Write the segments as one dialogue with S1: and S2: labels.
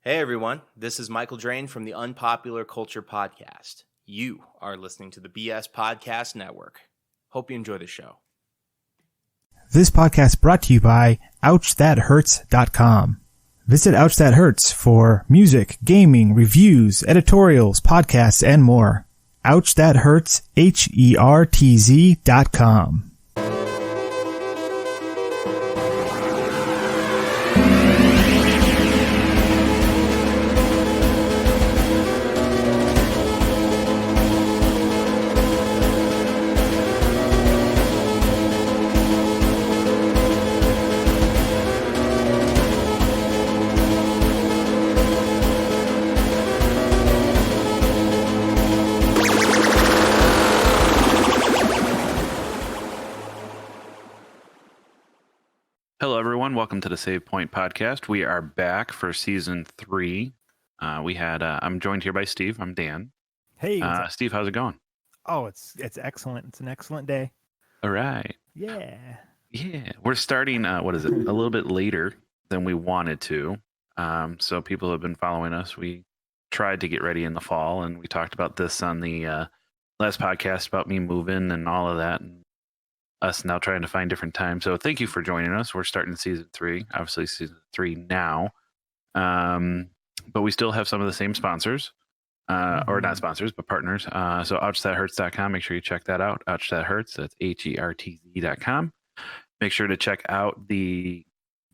S1: Hey everyone, this is Michael Drain from the Unpopular Culture Podcast. You are listening to the BS Podcast Network. Hope you enjoy the show.
S2: This podcast brought to you by OuchThatHurts.com. Visit Ouch That Hurts for music, gaming, reviews, editorials, podcasts, and more. Ouch That Hurts, HERTZ.com.
S3: Hello, everyone. Welcome to the Save Point Podcast. We are back for season 3. I'm joined here by Steve. I'm Dan.
S2: Hey,
S3: Steve, how's it going?
S2: oh, it's excellent. It's an excellent day.
S3: All right.
S2: Yeah.
S3: We're starting, a little bit later than we wanted to. So people have been following us. We tried to get ready in the fall, and we talked about this on the last podcast about me moving and all of that, and us now trying to find different times. So thank you for joining us. We're starting season 3, obviously season 3 now. But we still have some of the same sponsors, or not sponsors, but partners. So OuchThatHurts.com. Make sure you check that out. Ouch That Hurts. That's HERTZ.com. Make sure to check out the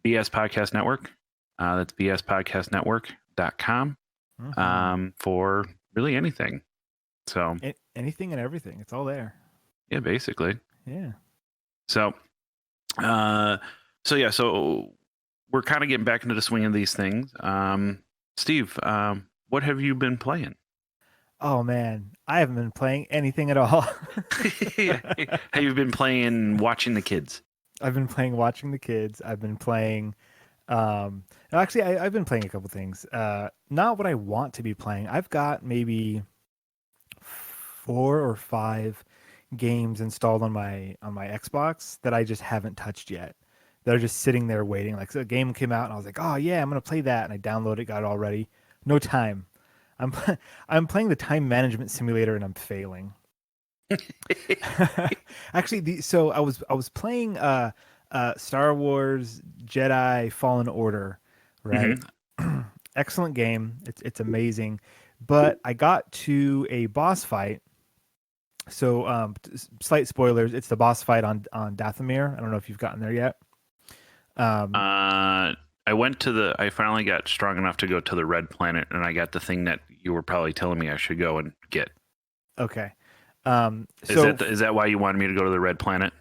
S3: BS Podcast Network. That's BSPodcastNetwork.com for really anything. So
S2: Anything and everything. It's all there.
S3: yeah, basically.
S2: Yeah.
S3: So we're kind of getting back into the swing of these things. Steve, what have you been playing?
S2: Oh, man. I haven't been playing anything at all.
S3: Have you been playing watching the kids?
S2: I've been playing watching the kids. I've been playing I've been playing a couple things. Not what I want to be playing. I've got maybe 4 or 5 games installed on my Xbox that I just haven't touched yet. They're just sitting there waiting. Like, so a game came out and I was like, "Oh yeah, I'm gonna play that." And I downloaded it, got it all ready. No time. I'm I'm playing the time management simulator and I'm failing. Actually, so I was playing Star Wars Jedi Fallen Order, right? Excellent game. It's amazing, but I got to a boss fight. So slight spoilers. It's the boss fight on Dathomir. I don't know if you've gotten there yet.
S3: I finally got strong enough to go to the red planet, and I got the thing that you were probably telling me I should go and get.
S2: Okay.
S3: Is that why you wanted me to go to the red planet?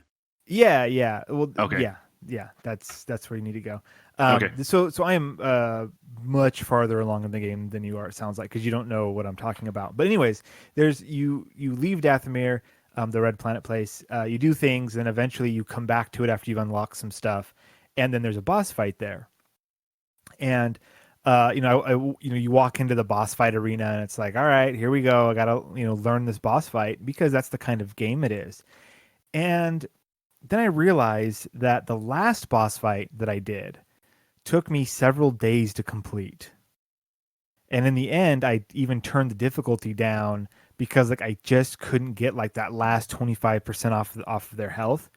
S2: Yeah. Well,
S3: okay.
S2: Yeah. That's where you need to go.
S3: Okay.
S2: So I am much farther along in the game than you are. It sounds like, because you don't know what I'm talking about. But anyways, you leave Dathomir, the red planet place. You do things, and eventually you come back to it after you've unlocked some stuff, and then there's a boss fight there. And you walk into the boss fight arena, and it's like, all right, here we go. I gotta learn this boss fight, because that's the kind of game it is. And then I realized that the last boss fight that I did took me several days to complete. And in the end, I even turned the difficulty down because I just couldn't get that last 25% off of their health.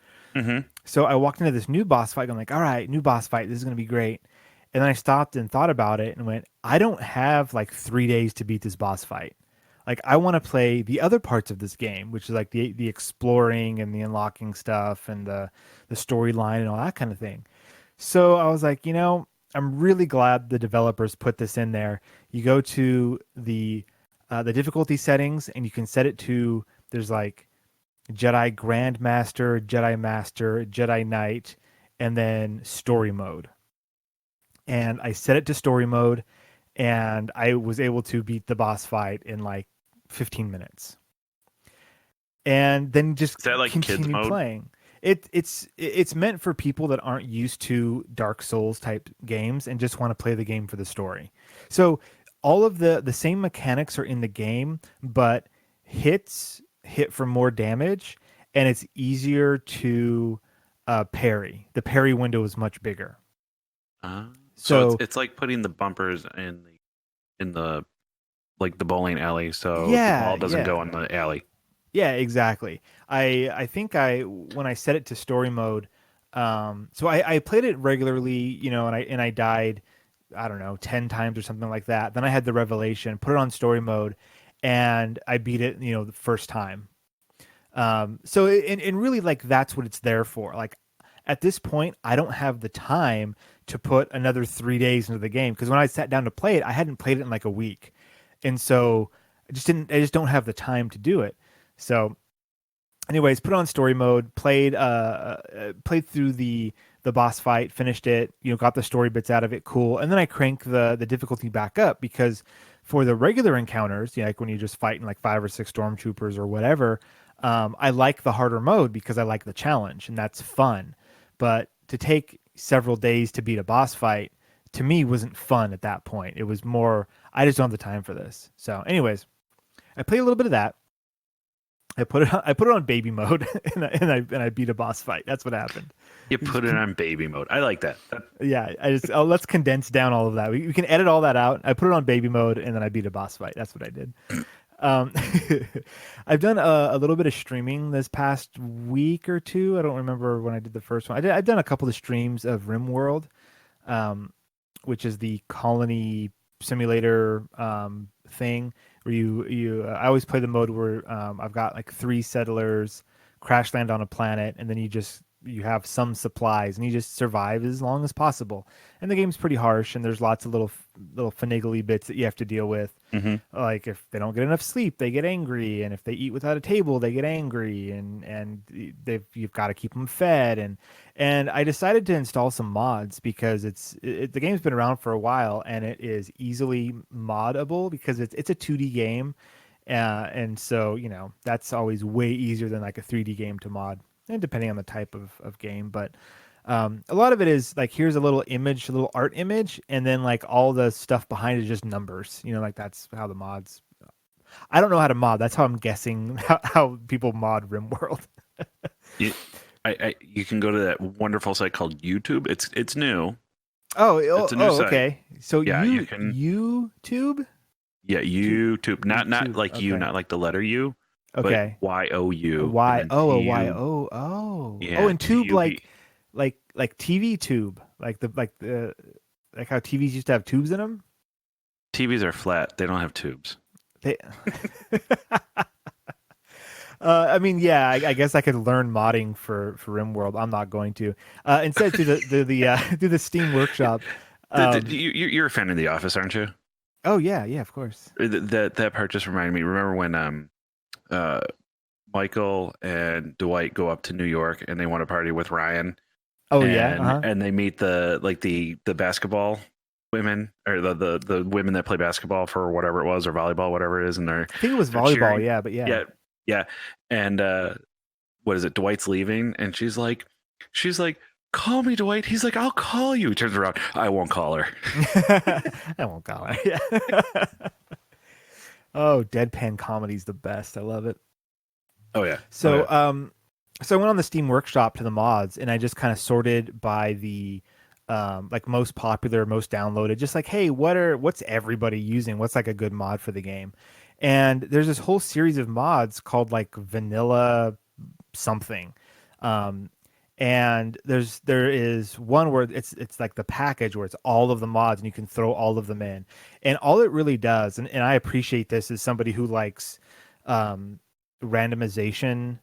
S2: So I walked into this new boss fight. I'm like, all right, new boss fight. This is going to be great. And then I stopped and thought about it and went, I don't have 3 days to beat this boss fight. I want to play the other parts of this game, which is the exploring and the unlocking stuff and the storyline and all that kind of thing. So I was like, I'm really glad the developers put this in there. You go to the difficulty settings, and you can set it to, there's Jedi Grandmaster, Jedi Master, Jedi Knight, and then story mode. And I set it to story mode, and I was able to beat the boss fight in 15 minutes. And then just continue playing. It's meant for people that aren't used to Dark Souls type games and just want to play the game for the story. So all of the same mechanics are in the game, but hit for more damage, and it's easier to parry. The parry window is much bigger.
S3: So it's like putting the bumpers in the in the like the bowling alley, so the
S2: Yeah,
S3: ball doesn't
S2: yeah.
S3: go in the alley.
S2: Yeah, exactly. I think when I set it to story mode, so I played it regularly, and I died, I don't know, 10 times or something like that. Then I had the revelation, put it on story mode, and I beat it, the first time. And really, like, that's what it's there for. Like, at this point, I don't have the time to put another 3 days into the game because when I sat down to play it, I hadn't played it in like a week, and so I just don't have the time to do it. So anyways, put it on story mode, played through the boss fight, finished it, got the story bits out of it, cool. And then I crank the difficulty back up because for the regular encounters, like when you're just fighting like 5 or 6 stormtroopers or whatever, I like the harder mode because I like the challenge and that's fun. But to take several days to beat a boss fight to me wasn't fun at that point. It was more I just don't have the time for this. So anyways, I played a little bit of that. I put it on baby mode and I beat a boss fight. That's what happened.
S3: You put it on baby mode. I like that.
S2: Yeah, let's condense down all of that. We can edit all that out. I put it on baby mode and then I beat a boss fight. That's what I did. Um, I've done a little bit of streaming this past week or two. I don't remember when I did the first one. I've done a couple of streams of RimWorld, which is the colony simulator thing where I always play the mode where I've got like 3 settlers crash land on a planet and then you have some supplies and you just survive as long as possible. And the game's pretty harsh and there's lots of little finagly bits that you have to deal with.
S3: Mm-hmm.
S2: Like if they don't get enough sleep, they get angry, and if they eat without a table, they get angry, and you've got to keep them fed. And I decided to install some mods because the game's been around for a while and it is easily moddable because it's a 2D game, and so that's always way easier than like a 3D game to mod, and depending on the type of game, but. A lot of it is like here's a little image, a little art image, and then like all the stuff behind it is just numbers. Like that's how the mods. I don't know how to mod. That's how I'm guessing how people mod RimWorld.
S3: You can go to that wonderful site called YouTube. It's new.
S2: It's
S3: a new site.
S2: Okay. So
S3: yeah, you can
S2: YouTube.
S3: Yeah, YouTube. Not like
S2: okay.
S3: you, not like the letter U.
S2: Okay.
S3: But YOU.
S2: Oh.
S3: Yeah,
S2: And tube
S3: T-U-B.
S2: like TV tube, like how TVs used to have tubes in them.
S3: TVs are flat. They don't have tubes.
S2: They. I mean, yeah, I guess I could learn modding for RimWorld. I'm not going to. Instead, through the Steam Workshop.
S3: You're a fan of The Office, aren't you?
S2: Oh yeah, of course.
S3: That part just reminded me. Remember when Michael and Dwight go up to New York and they want to party with Ryan?
S2: Oh yeah, uh-huh.
S3: And they meet the basketball women or the women that play basketball for whatever it was, or volleyball, whatever it is, and
S2: I think it was volleyball,
S3: cheering.
S2: yeah, but
S3: yeah. And what is it? Dwight's leaving, and she's like, "Call me, Dwight." He's like, "I'll call you." He turns around, "I won't call her."
S2: I won't call her. Yeah. Oh, deadpan comedy's the best. I love it.
S3: Oh yeah.
S2: So so I went on the Steam Workshop to the mods, and I just kind of sorted by the like most popular, most downloaded, just like, hey, what's everybody using? What's like a good mod for the game? And there's this whole series of mods called like vanilla something. And there is one where it's like the package where it's all of the mods and you can throw all of them in. And all it really does, and I appreciate this as somebody who likes randomization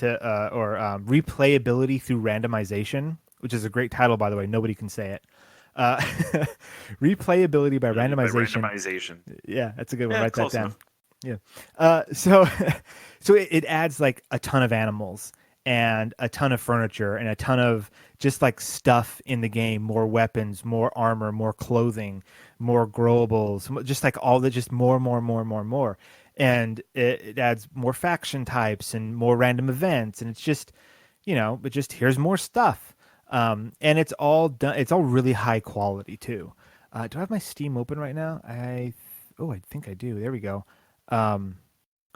S2: or replayability through randomization, which is a great title, by the way. Nobody can say it. Replayability by randomization. Yeah, that's a good one. Write that down. Enough. Yeah. So it adds like a ton of animals and a ton of furniture and a ton of just like stuff in the game, more weapons, more armor, more clothing, more growables, just like all the just more. And it adds more faction types and more random events, and it's just, here's more stuff. And it's all done. It's all really high quality too. Do I have my Steam open right now? I think I do. There we go. Go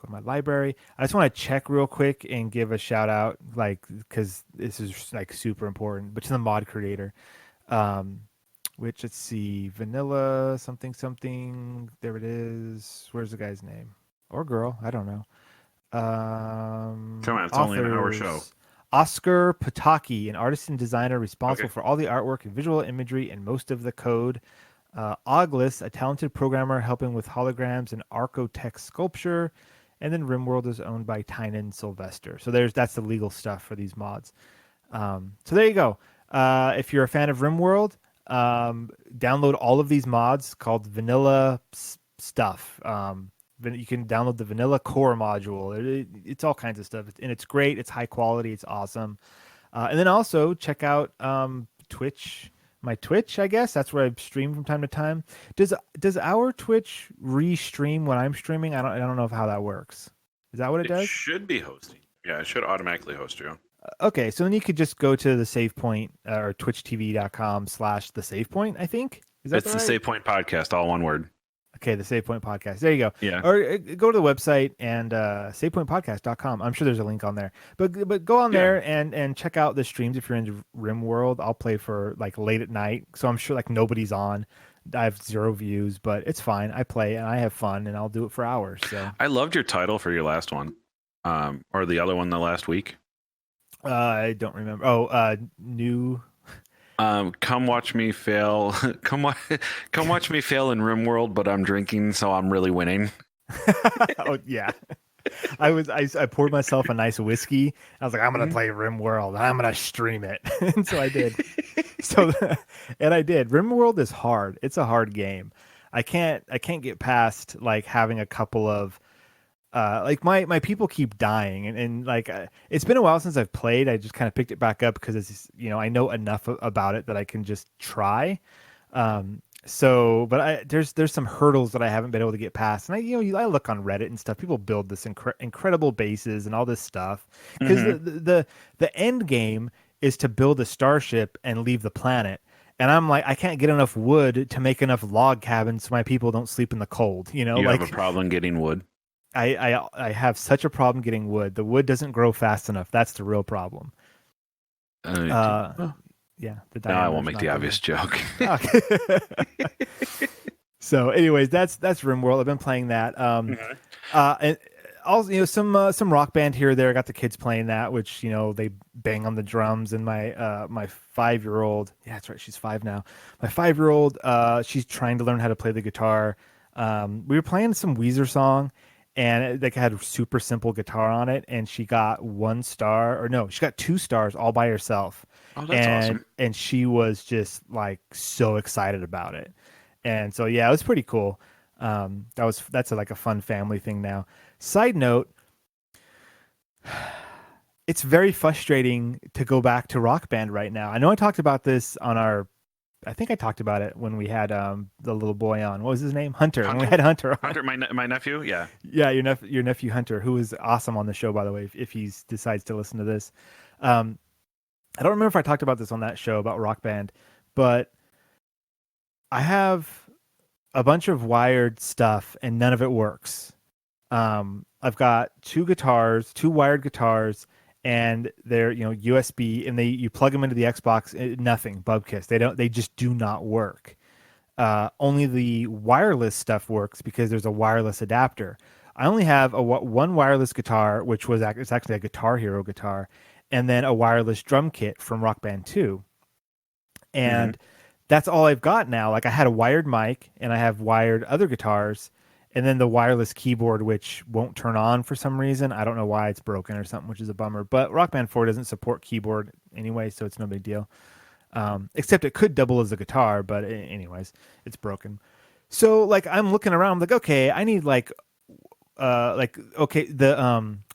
S2: to my library. I just want to check real quick and give a shout out, like, because this is like super important, but to the mod creator. which let's see, Vanilla something something. There it is. Where's the guy's name or girl? I don't know.
S3: Come on, it's only an hour show.
S2: Oscar Pataki, an artist and designer responsible
S3: Okay.
S2: for all the artwork and visual imagery and most of the code. Oglis, a talented programmer helping with holograms and Archotech sculpture. And then RimWorld is owned by Tynan Sylvester. So that's the legal stuff for these mods. So there you go. If you're a fan of RimWorld, download all of these mods called Vanilla Stuff. You can download the Vanilla Core module. It's all kinds of stuff, and it's great. It's high quality. It's awesome. And then also check out Twitch. My Twitch, I guess that's where I stream from time to time. Does our Twitch restream when I'm streaming? I don't know how that works. Is that what it does?
S3: Should be hosting. Yeah, it should automatically host you.
S2: Okay, so then you could just go to the Save Point or twitchtv.com/the Save Point, I think. Is that
S3: It's the Save Point Podcast, all one word.
S2: Okay, the Save Point Podcast. There you go.
S3: Yeah.
S2: Or go to the website and savepointpodcast.com. I'm sure there's a link on there. But go on there and check out the streams if you're into RimWorld. I'll play for like late at night, so I'm sure like nobody's on. I have 0 views, but it's fine. I play and I have fun, and I'll do it for hours. So
S3: I loved your title for your last one, or the other one the last week.
S2: I don't remember. Oh, new.
S3: Come watch me fail. Come watch me fail in RimWorld, but I'm drinking, so I'm really winning.
S2: Oh yeah. I poured myself a nice whiskey. I was like, I'm gonna play RimWorld and I'm gonna stream it. And so I did. And I did. RimWorld is hard. It's a hard game. I can't get past like having a couple of like my people keep dying and like it's been a while since I've played. I just kind of picked it back up because it's I know enough about it that I can just try. But there's some hurdles that I haven't been able to get past, and I look on Reddit and stuff. People build this incredible bases and all this stuff because the end game is to build a starship and leave the planet. And I'm like, I can't get enough wood to make enough log cabins so my people don't sleep in the cold. You
S3: have a problem getting wood.
S2: I have such a problem getting wood. The wood doesn't grow fast enough. That's the real problem. Yeah.
S3: No, I won't make the obvious joke.
S2: So, anyways, that's RimWorld. I've been playing that. And also, some Rock Band here or there. I got the kids playing that, which they bang on the drums. And my 5-year-old, yeah, that's right, she's 5 now. My 5-year-old, she's trying to learn how to play the guitar. We were playing some Weezer song. And it had a super simple guitar on it, and she got 1 star, or no, she got 2 stars all by herself.
S3: Oh, that's awesome.
S2: And she was just like so excited about it. And so yeah, it was pretty cool. That's like a fun family thing now. Side note, it's very frustrating to go back to Rock Band right now. I know I talked about this I think I talked about it when we had the little boy on. What was his name? Hunter. When we had Hunter on.
S3: Hunter, my nephew. Yeah.
S2: Yeah, your nephew Hunter, who is awesome on the show, by the way. If he decides to listen to this, I don't remember if I talked about this on that show about Rock Band, but I have a bunch of wired stuff and none of it works. I've got 2 wired guitars. And they're USB, and you plug them into the Xbox. Nothing, Bubkiss. They just do not work. Only the wireless stuff works because there's a wireless adapter. I only have one wireless guitar, which it's actually a Guitar Hero guitar, and then a wireless drum kit from Rock Band 2. And that's all I've got now. Like I had a wired mic, and I have wired other guitars. And then the wireless keyboard, which won't turn on for some reason. I don't know why it's broken or something, which is a bummer. But Rock Band 4 doesn't support keyboard anyway, so it's no big deal. Except it could double as a guitar, but anyways, it's broken. So like I'm looking around, I'm like, okay, I need the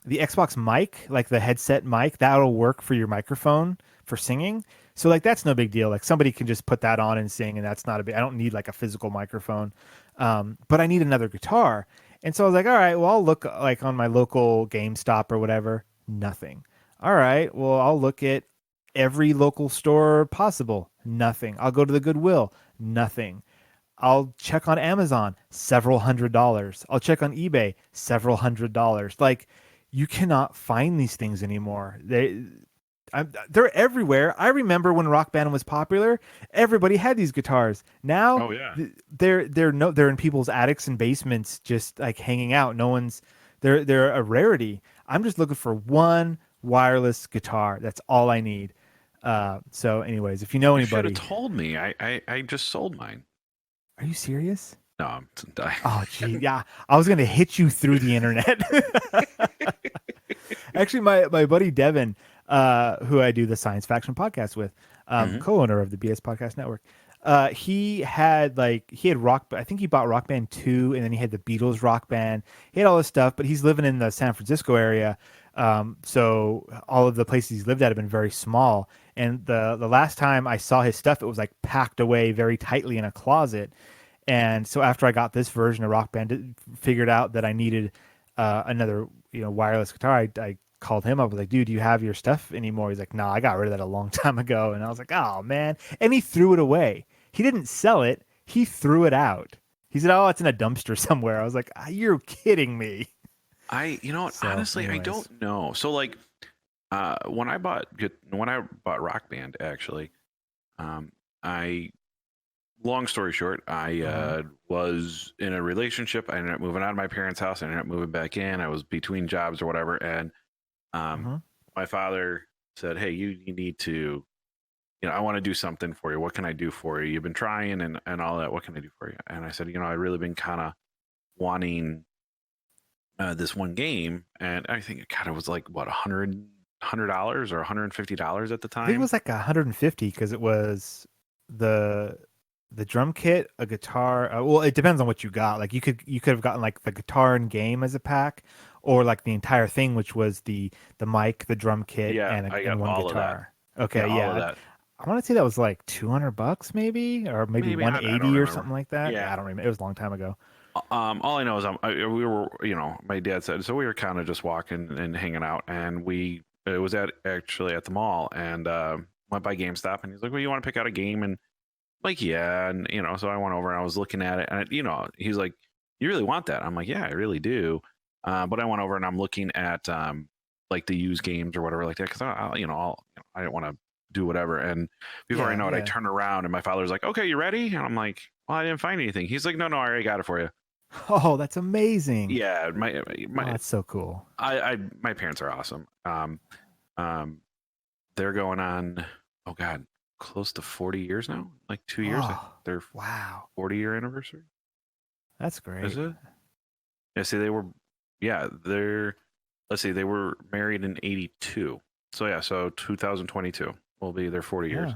S2: Xbox mic, like the headset mic, that'll work for your microphone for singing. So like that's no big deal. Like somebody can just put that on and sing, and that's not a big. I don't need like a physical microphone. But I need another guitar. And so I was like, all right, well, I'll look like on my local GameStop or whatever. Nothing. All right, well, I'll look at every local store possible. Nothing. I'll go to the Goodwill. Nothing. I'll check on Amazon. Several $100s. I'll check on eBay. Several $100s. Like, you cannot find these things anymore. they're everywhere. I remember when Rock Band was popular, everybody had these guitars. Now,
S3: Oh yeah.
S2: they're in people's attics and basements, just like hanging out. No one's they're a rarity. I'm just looking for one wireless guitar. That's all I need. So, anyways, if you know
S3: You should
S2: anybody,
S3: have told me. I just sold mine.
S2: are you serious?
S3: No, I'm
S2: Oh, gee, yeah. I was gonna hit you through the internet. Actually, my buddy Devin, who I do the Science Faction podcast with,
S3: Mhm.
S2: co-owner of the BS Podcast Network, he had Rock. I think he bought Rock Band 2, and then he had the Beatles Rock Band. He had all this stuff, but he's living in the San Francisco area, so all of the places he's lived at have been very small. And the last time I saw his stuff, it was like packed away very tightly in a closet. And so after I got this version of Rock Band, figured out that I needed another wireless guitar. I called him up. I was like, dude, do you have your stuff anymore? He's like, no, I got rid of that a long time ago. And I was like, oh man. And he threw it away. He didn't sell it. He threw it out. He said, oh, it's in a dumpster somewhere. I was like, you're kidding me.
S3: You know what?
S2: So,
S3: Honestly,
S2: anyways.
S3: I don't know. So like, when I bought Rock Band, actually, I long story short, I was in a relationship. I ended up moving out of my parents' house. I ended up moving back in. I was between jobs or whatever, and my father said, "Hey, you need to, I want to do something for you. What can I do for you? You've been trying and all that. What can I do for you?" And I said, I really been kind of wanting this one game, and I think it kind of was like what $100 or $150 at the time.
S2: I think it was like 150 because it was the drum kit, a guitar. Well, it depends on what you got. Like you could have gotten like the guitar and game as a pack, or like the entire thing, which was the mic, the drum kit, and one
S3: all
S2: guitar.
S3: Of that.
S2: Okay,
S3: all
S2: yeah.
S3: of that.
S2: I want to say that was like $200 maybe, or maybe
S3: Maybe, I
S2: 180
S3: don't
S2: or
S3: remember.
S2: something like that.
S3: Yeah.
S2: I don't remember. It was a long time ago.
S3: All I know is we were, my dad said, so we were kind of just walking and hanging out, and it was actually at the mall, and went by GameStop, and he's like, well, you want to pick out a game? And like, yeah. And, so I went over and I was looking at it, and, he's like, you really want that? I'm like, yeah, I really do. But I went over and I'm looking at like the used games or whatever like that, because I didn't want to do whatever. And before I know it, I turn around and my father's like, okay, you ready? And I'm like, well, I didn't find anything. He's like, no, I already got it for you.
S2: Oh, that's amazing.
S3: Yeah,
S2: that's so cool.
S3: My parents are awesome. They're going on, oh God, close to 40 years now, like 2 years. Their 40-year anniversary.
S2: That's great.
S3: Is it? Yeah, see, they were married in 82. So 2022 will be their 40 years.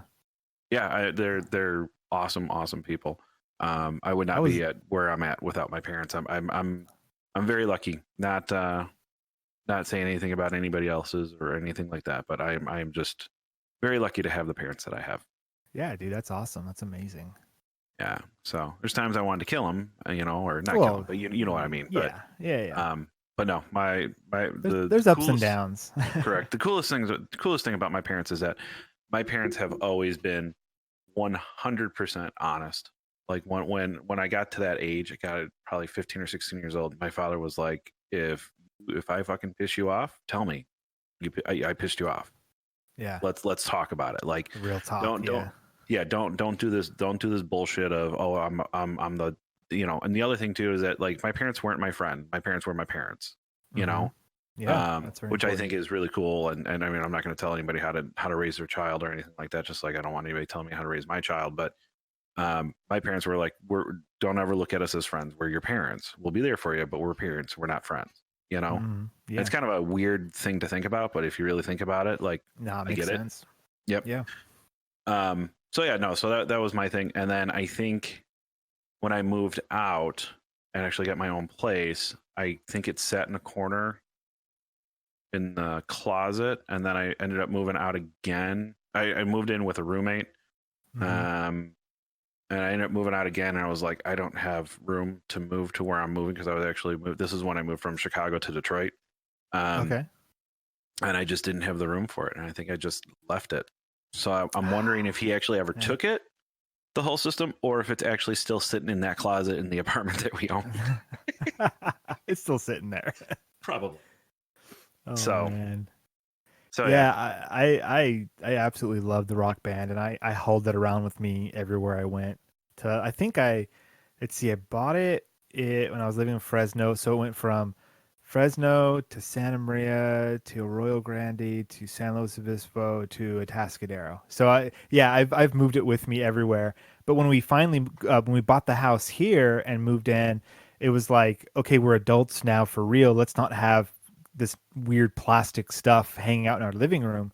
S3: Yeah, they're awesome people. I would not be at where I'm at without my parents. I'm very lucky. Not saying anything about anybody else's or anything like that, but I am just very lucky to have the parents that I have.
S2: Yeah, dude, that's awesome. That's amazing.
S3: Yeah. So there's times I wanted to kill him, or not kill him, but you know what I mean.
S2: Yeah.
S3: But no,
S2: there's ups and downs.
S3: Correct. The coolest thing about my parents is that my parents have always been 100% honest. Like when I got to that age, I got probably 15 or 16 years old. My father was like, if I fucking piss you off, tell me I pissed you off.
S2: Yeah.
S3: Let's talk about it. Like
S2: real talk.
S3: Don't do this. Don't do this bullshit of, oh, I'm the, and the other thing too is that like my parents weren't my friend. My parents were my parents,
S2: Yeah.
S3: That's very which important. I think is really cool. And I mean, I'm not going to tell anybody how to raise their child or anything like that. Just like I don't want anybody telling me how to raise my child. But my parents were like, don't ever look at us as friends. We're your parents. We'll be there for you, but we're parents. We're not friends. It's kind of a weird thing to think about, but if you really think about it, like,
S2: it makes sense.
S3: Yep.
S2: Yeah.
S3: So that was my thing. And then I think when I moved out and actually got my own place, I think it sat in a corner in the closet, and then I ended up moving out again. I moved in with a roommate. And I ended up moving out again, and I was like, I don't have room to move to where I'm moving, because I was actually moved. This is when I moved from Chicago to Detroit.
S2: Okay.
S3: And I just didn't have the room for it, and I think I just left it. So I'm wondering if he actually ever took it, the whole system, or if it's actually still sitting in that closet in the apartment that we own.
S2: It's still sitting there.
S3: Probably.
S2: Oh, man.
S3: So
S2: Yeah, I absolutely love the Rock Band, and I hauled that around with me everywhere I went. I think let's see, I bought it when I was living in Fresno, so it went from Fresno to Santa Maria to Arroyo Grande to San Luis Obispo to Atascadero. So I've moved it with me everywhere. But when we finally when we bought the house here and moved in, it was like, okay, we're adults now for real. Let's not have this weird plastic stuff hanging out in our living room.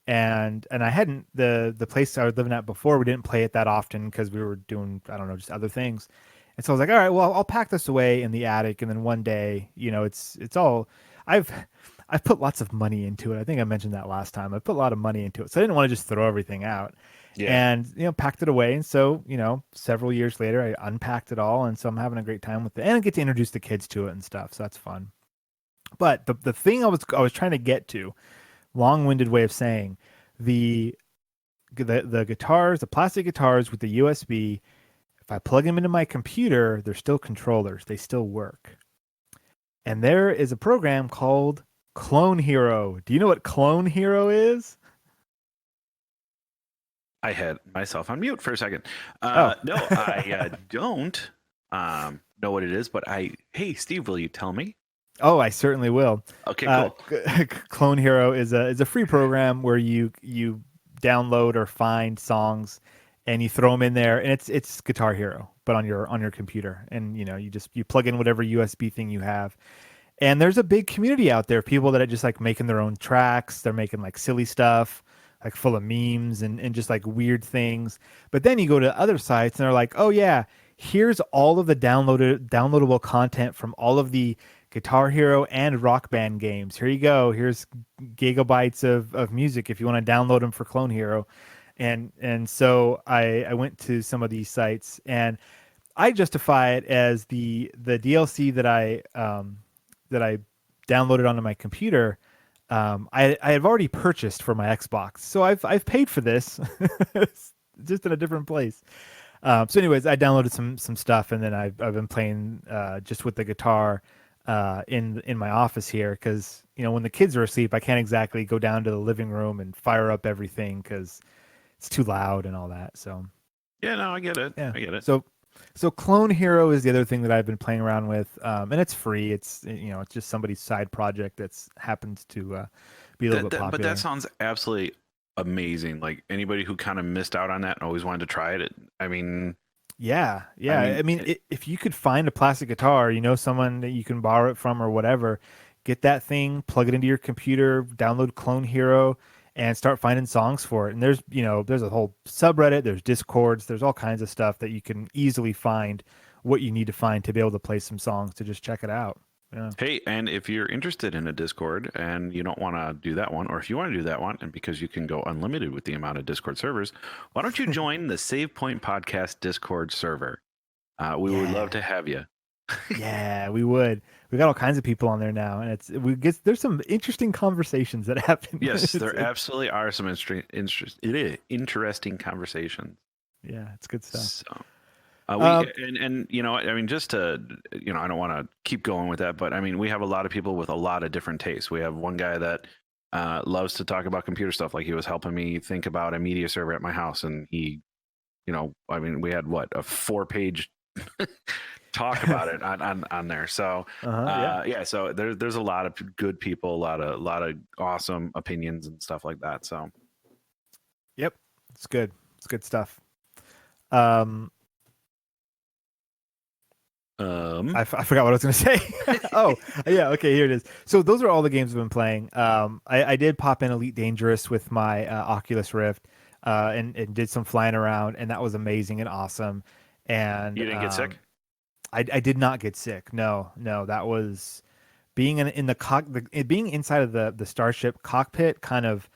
S2: And I hadn't the place I was living at before, we didn't play it that often because we were doing, I don't know, just other things. And so I was like, all right, well, I'll pack this away in the attic, and then one day, it's all I've I've put lots of money into it. I think I mentioned that last time. I put a lot of money into it, so I didn't want to just throw everything out.
S3: yeah.
S2: And packed it away. And so several years later, I unpacked it all, and so I'm having a great time with it, and I get to introduce the kids to it and stuff. So that's fun. But the thing I was trying to get to, long-winded way of saying, the the guitars, the plastic guitars with the USB, if I plug them into my computer, they're still controllers. They still work. And there is a program called Clone Hero. Do you know what Clone Hero is?
S3: I had myself on mute for a second.
S2: Oh.
S3: No, I don't know what it is, but hey, Steve, will you tell me?
S2: Oh, I certainly will.
S3: Okay, cool.
S2: Clone Hero is a free program where you download or find songs and you throw them in there, and it's Guitar Hero but on your computer, and you plug in whatever USB thing you have. And there's a big community out there of people that are just like making their own tracks. They're making like silly stuff, like full of memes and just like weird things. But then you go to other sites and they're like, oh yeah, here's all of the downloadable content from all of the Guitar Hero and Rock Band games. Here you go. Here's gigabytes of music if you want to download them for Clone Hero. And so I went to some of these sites, and I justify it as the DLC that I downloaded onto my computer. I have already purchased for my Xbox, so I've paid for this, just in a different place. So, anyways, I downloaded some stuff, and then I've been playing just with the guitar in my office here, because when the kids are asleep, I can't exactly go down to the living room and fire up everything because it's too loud and all that. So
S3: Yeah, no, I get it.
S2: yeah,
S3: I get it.
S2: So Clone Hero is the other thing that I've been playing around with, and it's free. It's it's just somebody's side project that's happens to be a little bit popular.
S3: But that sounds absolutely amazing. Like, anybody who kind of missed out on that and always wanted to try it. I mean,
S2: Yeah. If you could find a plastic guitar, someone that you can borrow it from or whatever, get that thing, plug it into your computer, download Clone Hero, and start finding songs for it. And there's a whole subreddit, there's Discords, there's all kinds of stuff that you can easily find what you need to find to be able to play some songs, to just check it out. Yeah.
S3: hey, and if you're interested in a Discord and you don't want to do that one, or if you want to do that one, and because you can go unlimited with the amount of Discord servers, why don't you join the Save Point Podcast Discord server? We would love to have you.
S2: Yeah, we would. We got all kinds of people on there now, and there's some interesting conversations that happen.
S3: Yes, there absolutely are some interesting conversations.
S2: Yeah, it's good stuff.
S3: So, and I mean, just to, I don't want to keep going with that, but I mean, we have a lot of people with a lot of different tastes. We have one guy that loves to talk about computer stuff. Like, he was helping me think about a media server at my house, and he, I mean, we had a 4-page talk about it on there. So so there's a lot of good people, a lot of awesome opinions and stuff like that. So
S2: yep, it's good. It's good stuff. I forgot what I was going to say. Oh, yeah. Okay, here it is. So those are all the games I've been playing. I did pop in Elite Dangerous with my Oculus Rift, and did some flying around, and that was amazing and awesome. And
S3: you didn't get sick?
S2: I did not get sick. No, that was being being inside of the Starship cockpit kind of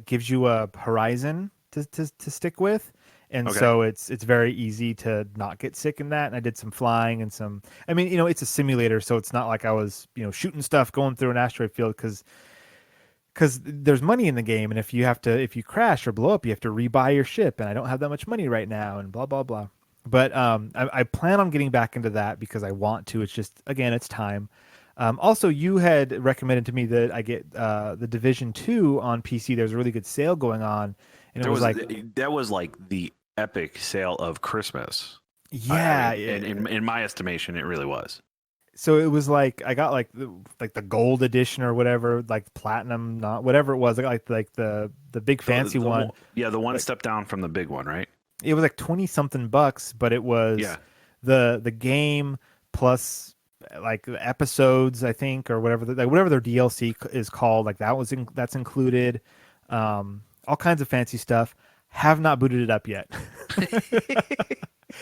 S2: gives you a horizon to stick with. And so it's very easy to not get sick in that. And I did some flying and I mean, it's a simulator, so it's not like I was, shooting stuff going through an asteroid field, because there's money in the game. And if you crash or blow up, you have to rebuy your ship. And I don't have that much money right now, and blah, blah, blah. But I plan on getting back into that because I want to. It's just, again, it's time. Also, you had recommended to me that I get the Division 2 on PC. There's a really good sale going on, and it
S3: There
S2: was
S3: was
S2: like,
S3: that was like the epic sale of Christmas. I
S2: yeah,
S3: mean, in my estimation, it really was.
S2: so it was like I got like the gold edition or whatever, like platinum, not whatever it was. I got like the big fancy one.
S3: Yeah, the one
S2: Like,
S3: step down from the big one, right?
S2: it was like 20 something bucks, but it was
S3: Yeah.
S2: the game plus like the episodes, I think, or whatever like whatever their DLC is called. Like that's included. All kinds of fancy stuff. Have not booted it up yet.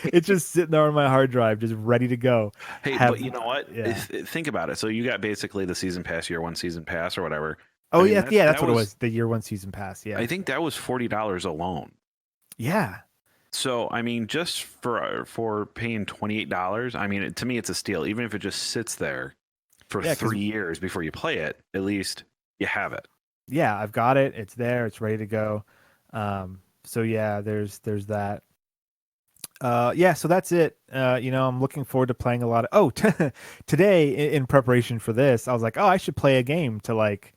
S2: It's just sitting there on my hard drive, just ready to go.
S3: Hey,
S2: Have,
S3: but you know what?
S2: yeah.
S3: Think about it. So you got basically the season pass, year one season pass, or whatever.
S2: Oh
S3: I mean,
S2: yeah, yeah, that's
S3: that
S2: what it was. The year one season pass. Yeah.
S3: I think that was $40 alone.
S2: Yeah.
S3: So I mean, just for paying $28, I mean, to me, it's a steal. Even if it just sits there for
S2: Yeah, 'cause-
S3: 3 years before you play it, at least you have it.
S2: Yeah, I've got it. It's there. It's ready to go. So yeah, there's that. Yeah, so that's it. I'm looking forward to playing a lot of. Oh, today in preparation for this, I was like, oh, I should play a game to like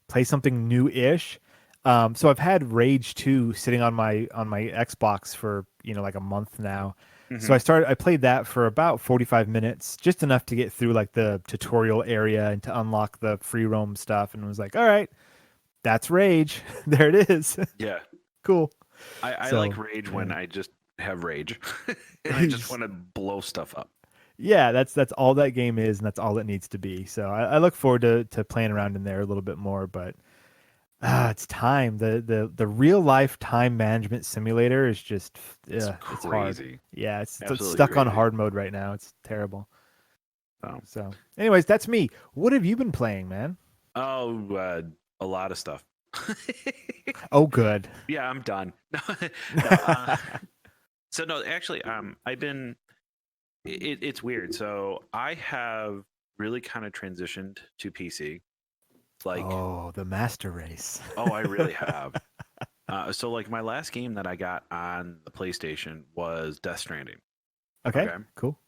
S2: play something new-ish. So I've had Rage 2 sitting on my Xbox for like a month now. So I played that for about 45 minutes, just enough to get through like the tutorial area and to unlock the free roam stuff, and was like, all right, that's Rage. There it is.
S3: Yeah,
S2: Cool.
S3: I
S2: So,
S3: like Rage when I just have rage and I just want to blow stuff up.
S2: Yeah, that's all that game is, and that's all it needs to be. So I look forward to playing around in there a little bit more. But it's time. The real life time management simulator is just
S3: It's
S2: it's hard.
S3: crazy.
S2: Yeah, it's
S3: Absolutely
S2: stuck on
S3: crazy.
S2: hard mode right now. It's terrible.
S3: Oh.
S2: So, anyways, that's me. What have you been playing, man?
S3: Oh, a lot of stuff.
S2: Oh, good.
S3: Yeah, I'm done. No, so no, actually, I've been. It's weird. So I have really kind of transitioned to PC. Like,
S2: Oh, the master race.
S3: I really have. So like my last game that I got on the PlayStation was Death Stranding.
S2: Okay,
S3: Okay.
S2: cool.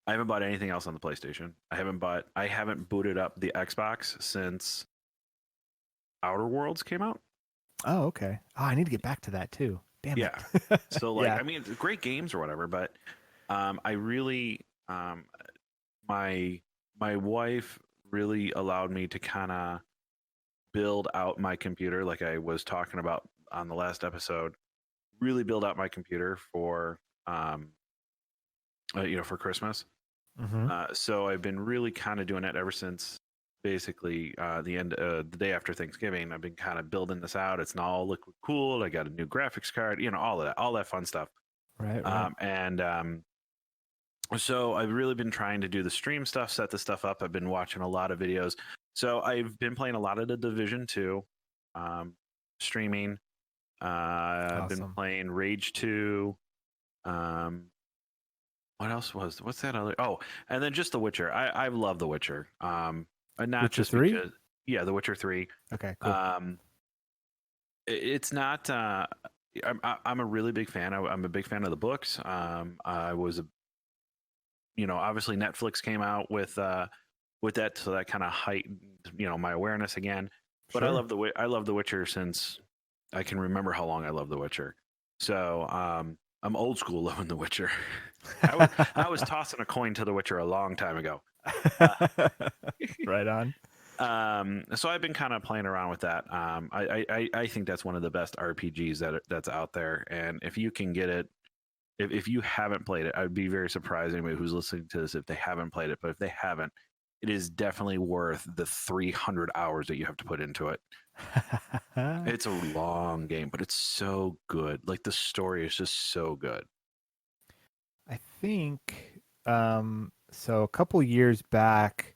S3: I haven't bought anything else on the PlayStation. I haven't booted up the Xbox since Outer Worlds came out.
S2: Oh, okay. Oh, I need to get back to that too. Damn
S3: Yeah.
S2: it.
S3: So like,
S2: Yeah.
S3: I mean, great games or whatever, but I really, my wife really allowed me to kind of build out my computer, like I was talking about on the last episode. Really build out my computer for, for Christmas.
S2: Mhm.
S3: So I've been really kind of doing it ever since basically the day after Thanksgiving. I've been kind of building this out. It's not all liquid cooled. I got a new graphics card, all of that fun stuff.
S2: Right, right.
S3: So I've really been trying to do the stream stuff, set the stuff up. I've been watching a lot of videos. So I've been playing a lot of the Division 2, streaming. I've been
S2: Awesome.
S3: playing Rage 2. What's that other? Oh, and then just The Witcher. I love The Witcher. Not
S2: Witcher
S3: just
S2: 3?
S3: because, yeah, The Witcher 3.
S2: Okay, cool.
S3: It's not. I'm a really big fan. I'm a big fan of the books. I was obviously Netflix came out with that, so that kind of heightened my awareness again. But
S2: Sure.
S3: I love The Witcher since I can remember how long I love The Witcher. So I'm old school loving The Witcher. I was tossing a coin to The Witcher a long time ago.
S2: Right on.
S3: So I've been kind of playing around with that. I think that's one of the best RPGs that's out there. And if you can get it, if you haven't played it, I'd be very surprised anybody who's listening to this if they haven't played it. But if they haven't, it is definitely worth the 300 hours that you have to put into it. It's a long game, but it's so good. Like the story is just so good.
S2: I think so a couple years back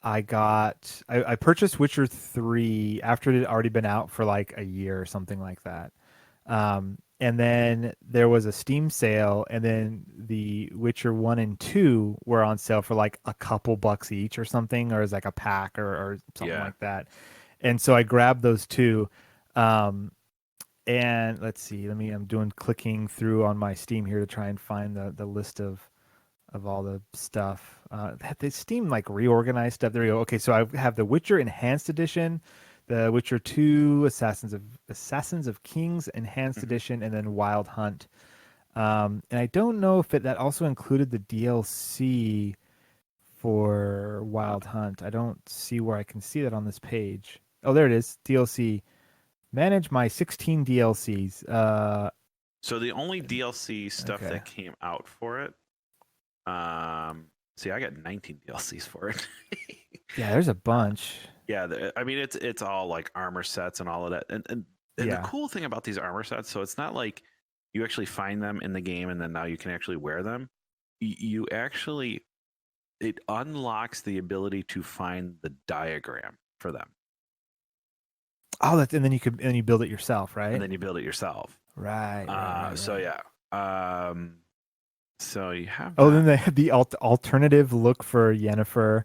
S2: I purchased Witcher 3 after it had already been out for like a year or something like that. And then there was a Steam sale, and then the Witcher 1 and 2 were on sale for like a couple bucks each or something, or as like a pack or something
S3: Yeah.
S2: like that. And so I grabbed those two. And let's see, I'm clicking through on my Steam here to try and find the list of of all the stuff. They Steam like reorganized stuff. There we go. Okay, so I have the Witcher Enhanced Edition, the Witcher 2, Assassins of Kings Enhanced
S3: Mhm.
S2: Edition, and then Wild Hunt. And I don't know if that also included the DLC for
S3: Uh,
S2: Wild Hunt. I don't see where I can see that on this page. Oh, there it is. DLC. Manage my 16 DLCs.
S3: so the only DLC stuff
S2: Okay.
S3: that came out for it, see, I got 19 DLCs for it.
S2: Yeah, there's a bunch.
S3: Yeah, I mean it's all like armor sets and all of that. And the
S2: Yeah.
S3: cool thing about these armor sets, so it's not like you actually find them in the game and then now you can actually wear them. You actually it unlocks the ability to find the diagram for them,
S2: Oh, that's and you build it yourself, right?
S3: and then you build it yourself.
S2: Right.
S3: So yeah. So you have
S2: Oh,
S3: that.
S2: then the alternative look for Yennefer,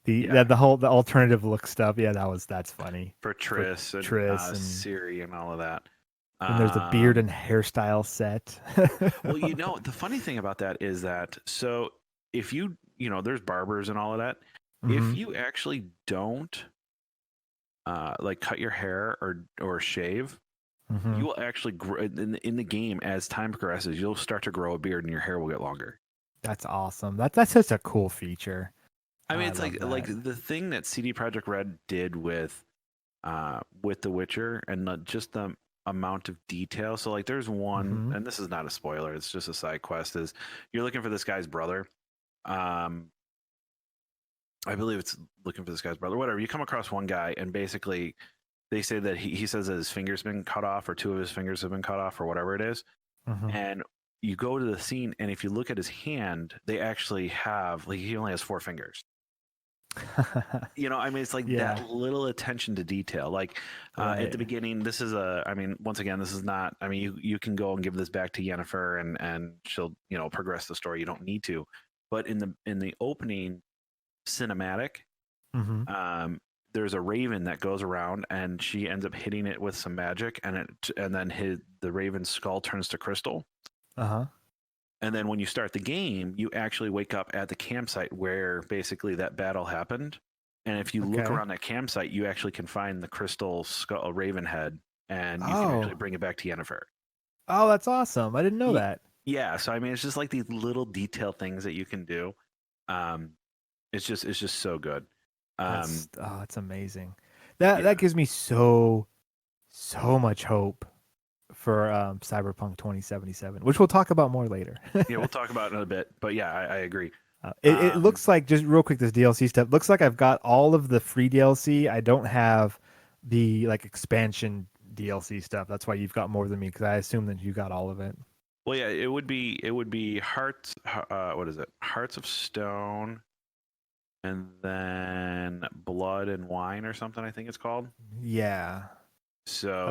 S3: Yeah,
S2: the alternative look stuff. Yeah, that's funny
S3: for
S2: for
S3: Triss and
S2: Triss, and
S3: Siri and all of that.
S2: then there's the beard
S3: Um,
S2: and hairstyle set.
S3: well, the funny thing about that is that so if there's barbers and all of that. If
S2: Hmm.
S3: you actually don't like cut your hair or shave,
S2: Hmm.
S3: you will actually grow in the game as time progresses. You'll start to grow a beard and your hair will get longer.
S2: That's awesome. That's such a cool feature.
S3: I mean,
S2: I
S3: it's
S2: love
S3: like
S2: that.
S3: the thing that CD Projekt Red did with The Witcher and just the amount of detail. So like there's one,
S2: Hmm.
S3: and this is not a spoiler, it's just a side quest, is you're looking for this guy's brother. Um I believe it's looking for this guy's brother. Whatever. You come across one guy and basically they say that he says that his finger's been cut off or two of his fingers have been cut off or whatever it is.
S2: Hmm.
S3: And you go to the scene and if you look at his hand, they actually have like he only has four fingers. I mean, it's like
S2: Yeah.
S3: that little attention to detail. Like at
S2: Right.
S3: the beginning, this is I mean, once again, this is not. I mean, you can go and give this back to Yennefer, and she'll progress the story. You don't need to, but in the opening cinematic,
S2: Hmm.
S3: there's a raven that goes around, and she ends up hitting it with some magic, and then the raven's skull turns to crystal.
S2: Uh-huh.
S3: And then when you start the game, you actually wake up at the campsite where basically that battle happened. And if you look
S2: Okay.
S3: around that campsite, you actually can find the crystal skull raven head, and you can actually
S2: Oh.
S3: bring it back to Yennefer.
S2: Oh, that's awesome. I didn't know that.
S3: Yeah, so I mean, it's just like these little detail things that you can do. Um, it's just so good.
S2: That's amazing. That
S3: Yeah,
S2: that gives me so much hope for Cyberpunk 2077, which we'll talk about more later.
S3: yeah, we'll talk about it in a bit, but yeah, I agree.
S2: It looks like, just real quick, this DLC stuff looks like I've got all of the free DLC. I don't have the like expansion DLC stuff. That's why you've got more than me, because I assume that you got all of it.
S3: Well, yeah, it would be Hearts. What is it? Hearts of Stone, and then Blood and Wine or something. I think it's called.
S2: Yeah.
S3: So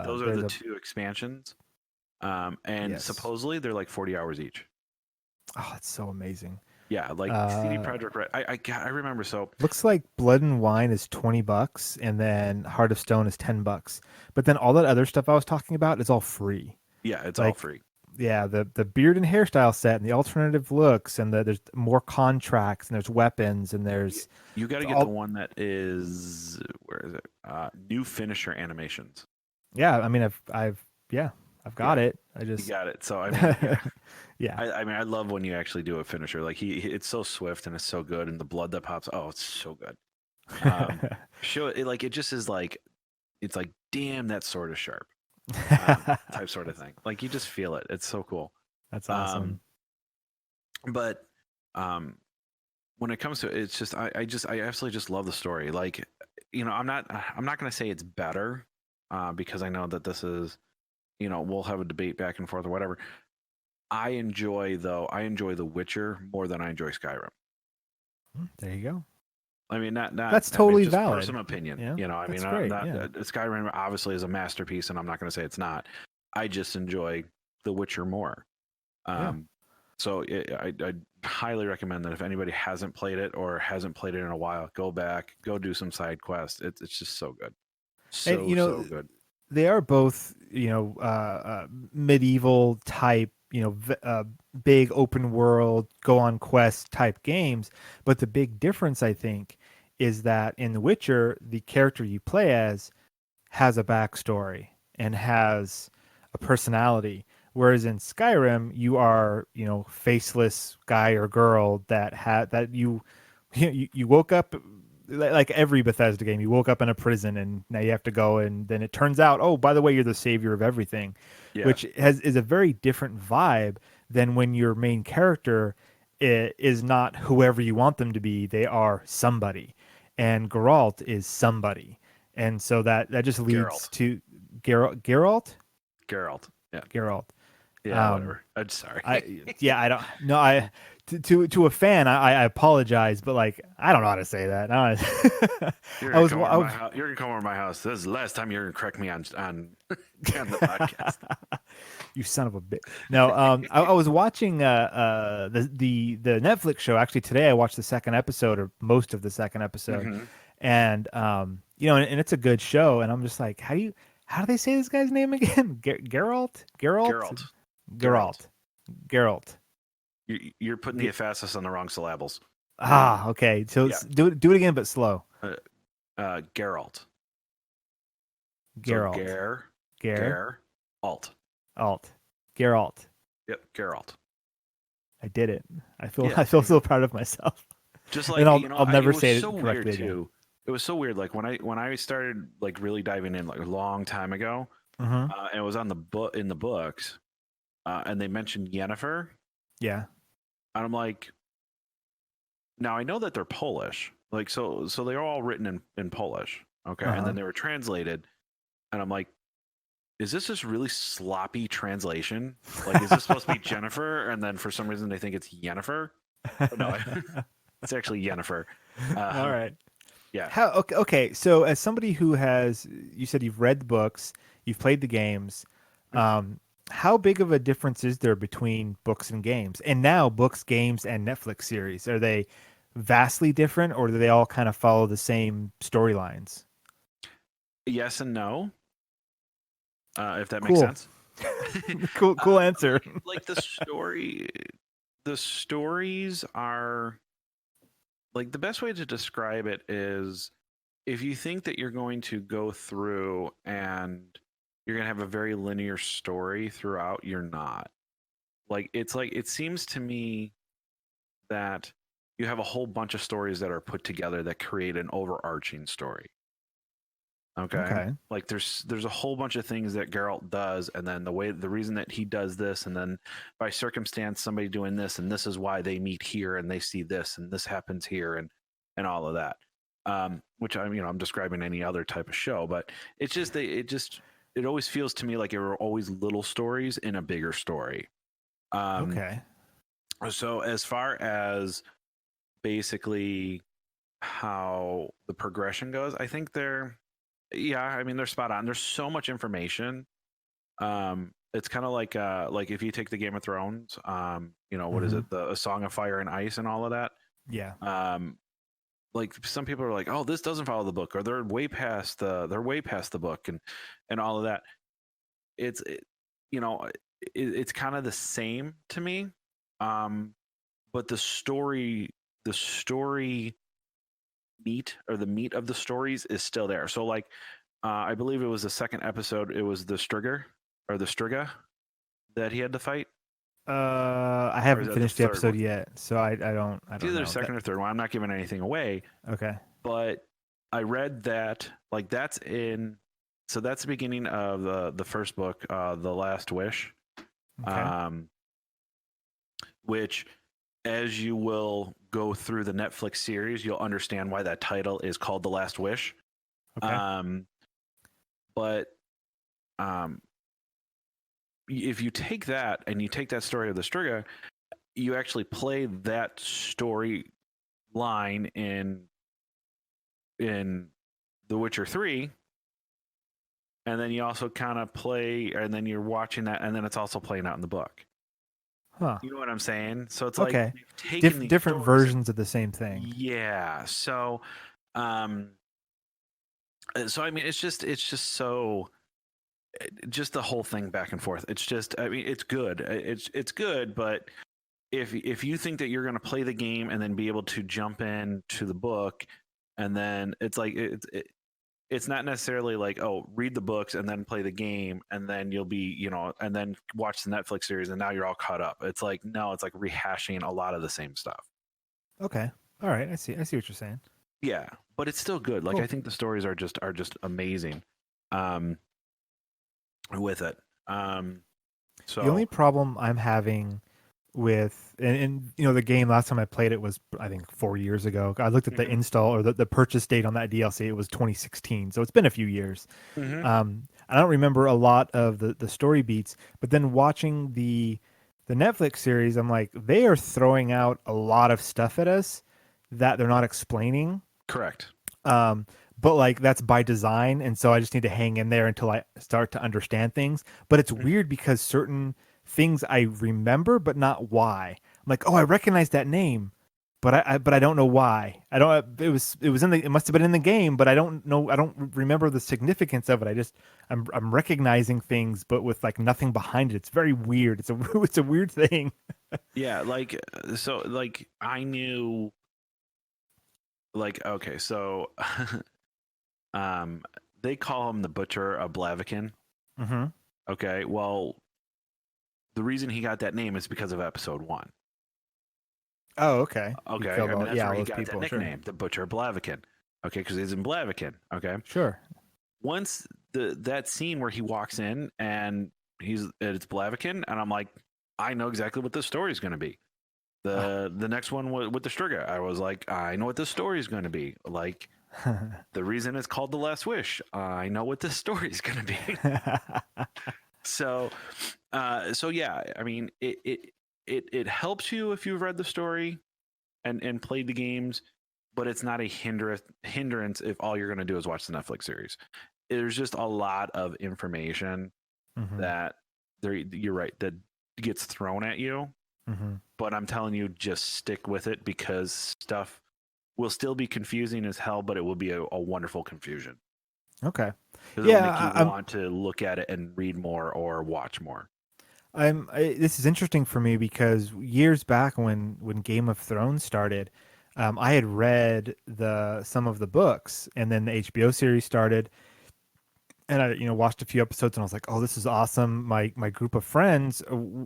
S3: those are
S2: There's
S3: the
S2: a
S3: two expansions, and
S2: yes.
S3: supposedly they're like 40 hours each.
S2: Oh, it's so amazing.
S3: Yeah, like CD
S2: Uh,
S3: Projekt Red. I remember. So
S2: Looks like Blood and Wine is $20, and then Heart of Stone is $10. But then all that other stuff I was talking about is all free.
S3: yeah, it's all
S2: Like,
S3: free.
S2: yeah, the beard and hairstyle set, and the alternative looks, and there's more contracts, and there's weapons, and there's
S3: You got to get the
S2: all.
S3: one that is where is it? New finisher animations.
S2: Yeah, I mean, I've got
S3: Yeah,
S2: it. I
S3: you
S2: just
S3: got it. So I mean, yeah,
S2: yeah.
S3: I mean, I love when you actually do a finisher. Like it's so swift and it's so good, and the blood that pops. Oh, it's so good. Show it like it just is like it's like damn that sword is sharp type sort of thing. Like you just feel it. It's so cool.
S2: That's
S3: Um,
S2: awesome.
S3: but when it comes to it, it's just I absolutely just love the story. Like I'm not gonna say it's better because I know that this is we'll have a debate back and forth or whatever. I enjoy The Witcher more than I enjoy Skyrim.
S2: There you go.
S3: I mean, not.
S2: That's
S3: I mean,
S2: totally
S3: it's just
S2: valid.
S3: personal opinion.
S2: Yeah,
S3: I mean,
S2: that's
S3: I'm
S2: great.
S3: not.
S2: Yeah.
S3: Skyrim obviously is a masterpiece, and I'm not going to say it's not. I just enjoy The Witcher more.
S2: Yeah.
S3: So I highly recommend that if anybody hasn't played it or hasn't played it in a while, go back, go do some side quests. It's just so good,
S2: And
S3: so good.
S2: they are both, medieval type big open world, go on quest type games. But the big difference, I think, is that in The Witcher, the character you play as has a backstory and has a personality. Whereas in Skyrim, you are, faceless guy or girl that you woke up like every Bethesda game. You woke up in a prison and now you have to go, and then it turns out, oh, by the way, you're the savior of everything,
S3: Yeah.
S2: which is a very different vibe than when your main character is not whoever you want them to be. They are somebody, and Geralt is somebody, and so that just leads
S3: Geralt.
S2: to Geralt.
S3: Geralt. Yeah.
S2: Geralt.
S3: Yeah. Whatever. I'm sorry.
S2: I don't know. To a fan, I apologize, but like I don't know how to say that.
S3: You're gonna come over to my house. This is the last time you're gonna correct me on the podcast.
S2: You son of a bitch. No, I was watching the Netflix show. Actually, today I watched the second episode or most of the second episode,
S3: Mhm.
S2: and and it's a good show. And I'm just like, how do they say this guy's name again? Geralt.
S3: You're putting the emphasis on the wrong syllables.
S2: Ah, okay. So
S3: Yeah.
S2: do it again, but slow.
S3: Geralt.
S2: Geralt.
S3: So Alt.
S2: Geralt.
S3: Yep, Geralt.
S2: I did it. I feel
S3: Yeah.
S2: so proud of myself.
S3: Just like
S2: And I'll never say it
S3: so
S2: correctly
S3: weird
S2: again.
S3: too. It was so weird. Like when I started like really diving in like a long time ago,
S2: Mm-hmm.
S3: and it was on the book in the books, and they mentioned Yennefer,
S2: Yeah.
S3: and I'm like, now I know that they're Polish, like so they're all written in Polish, okay, and
S2: Uh-huh.
S3: then they were translated, and I'm like, is this just really sloppy translation? Like, is this supposed to be Jennifer, and then for some reason they think it's Yennefer? No, it's actually Yennefer.
S2: All right.
S3: Yeah.
S2: Okay. So as somebody who you said you've read the books, you've played the games. How big of a difference is there between books and games? And now books, games, and Netflix series, are they vastly different, or do they all kind of follow the same storylines?
S3: Yes and no. If that
S2: Cool.
S3: makes sense.
S2: Cool answer.
S3: Like the stories are like the best way to describe it is if you think that you're going to go through and you're going to have a very linear story throughout, you're not. Like it seems to me that you have a whole bunch of stories that are put together that create an overarching story. Okay. Like there's a whole bunch of things that Geralt does, and then the reason that he does this, and then by circumstance somebody doing this, and this is why they meet here, and they see this, and this happens here, and all of that. Which I'm describing any other type of show, but it's just it always feels to me like there were always little stories in a bigger story.
S2: Okay.
S3: So as far as basically how the progression goes, I think they're spot on. There's so much information. It's kind of like if you take the Game of Thrones, what is it, A Song of Fire and Ice and all of that.
S2: Yeah.
S3: Like some people are like, oh, this doesn't follow the book, or they're way past the book and all of that. It's kind of the same to me. But the story meat of the stories is still there. So like I believe it was the second episode, it was the Striga that he had to fight.
S2: I haven't finished the episode yet, so I don't
S3: It's either
S2: know.
S3: second or third one. I'm not giving anything away.
S2: Okay.
S3: But I read that like that's the beginning of the first book, The Last Wish.
S2: Okay.
S3: Which, as you will go through the Netflix series, you'll understand why that title is called The Last Wish.
S2: Okay.
S3: If you take that and you take that story of the Striga, you actually play that story line in The Witcher 3, and then you also kind of play, and then you're watching that, and then it's also playing out in the book.
S2: Huh.
S3: You know what I'm saying? So it's
S2: Okay.
S3: like taking
S2: different versions of the same thing.
S3: Yeah. So, I mean, it's just so just the whole thing back and forth. It's just, I mean, it's good. It's good, but if you think that you're going to play the game and then be able to jump in to the book, and then it's like it's not necessarily like, oh, read the books and then play the game and then you'll be, you know, and then watch the Netflix series and now you're all caught up. It's like, no, it's like rehashing a lot of the same stuff.
S2: Okay. All right. I see what you're saying.
S3: Yeah, but it's still good. Like,
S2: Cool.
S3: I think the stories are just amazing with it. So
S2: The only problem I'm having with and you know the game last time I played it was I think 4 years ago. I looked at the
S3: Mhm.
S2: install or the purchase date on that DLC. It was 2016, so it's been a few years. I don't remember a lot of the story beats, but then watching the Netflix series, I'm like, they are throwing out a lot of stuff at us that they're not explaining.
S3: Correct.
S2: But like that's by design, and so I just need to hang in there until I start to understand things. But it's weird because certain things I remember, but not why. I'm like, oh, I recognize that name, but I don't know why. I don't. It was in the. It must have been in the game, but I don't know. I don't remember the significance of it. I'm recognizing things, but with like nothing behind it. It's very weird. It's a it's a weird thing.
S3: Yeah, like so like I knew like okay, so they call him the Butcher of Blaviken.
S2: Mm-hmm.
S3: Okay, well, the reason he got that name is because of episode 1.
S2: Oh, okay. You
S3: Okay,
S2: killed
S3: and
S2: all-
S3: that's
S2: yeah,
S3: where
S2: all
S3: he
S2: those
S3: got
S2: people.
S3: that
S2: Sure.
S3: nickname, the Butcher of Blaviken. Okay, because he's in Blaviken. Okay,
S2: Sure.
S3: once that scene where he walks in and it's Blaviken, and I'm like, I know exactly what this story is going to be. The next one with the Striga, I was like, I know what this story is going to be. Like, the reason it's called The Last Wish, I know what this story is going to be. So yeah, I mean, it helps you if you've read the story and played the games, but it's not a hindrance if all you're going to do is watch the Netflix series. There's just a lot of information
S2: Mhm.
S3: that you're right, that gets thrown at you.
S2: Mhm.
S3: But I'm telling you, just stick with it because stuff will still be confusing as hell, but it will be a wonderful confusion.
S2: Okay.
S3: It'll
S2: Yeah,
S3: make you
S2: I'm
S3: want to look at it and read more or watch more.
S2: this is interesting for me because years back when Game of Thrones started, I had read some of the books, and then the HBO series started, and I watched a few episodes, and I was like, oh, this is awesome. My group of friends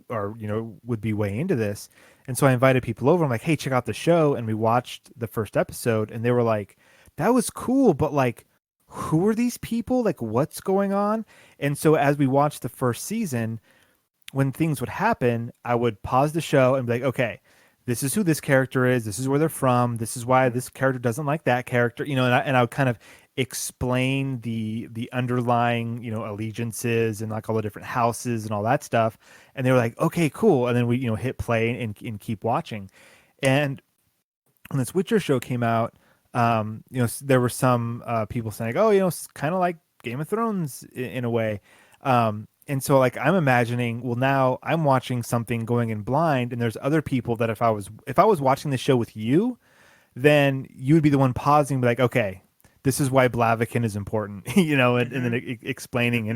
S2: are would be way into this, and so I invited people over. I'm like, hey, check out the show, and we watched the first episode, and they were like, that was cool, but like, who are these people? Like, what's going on? And so as we watched the first season, when things would happen, I would pause the show and be like, okay, this is who this character is. This is where they're from. This is why this character doesn't like that character, and I would kind of explain the underlying, allegiances and like all the different houses and all that stuff. And they were like, okay, cool. And then we, hit play and keep watching. And when this Witcher show came out, there were some people saying, oh, it's kind of like Game of Thrones in a way. And so like I'm imagining, well, now I'm watching something going in blind, and there's other people that if I was watching the show with you, then you would be the one pausing, and be like, okay, this is why Blaviken is important, and then explaining,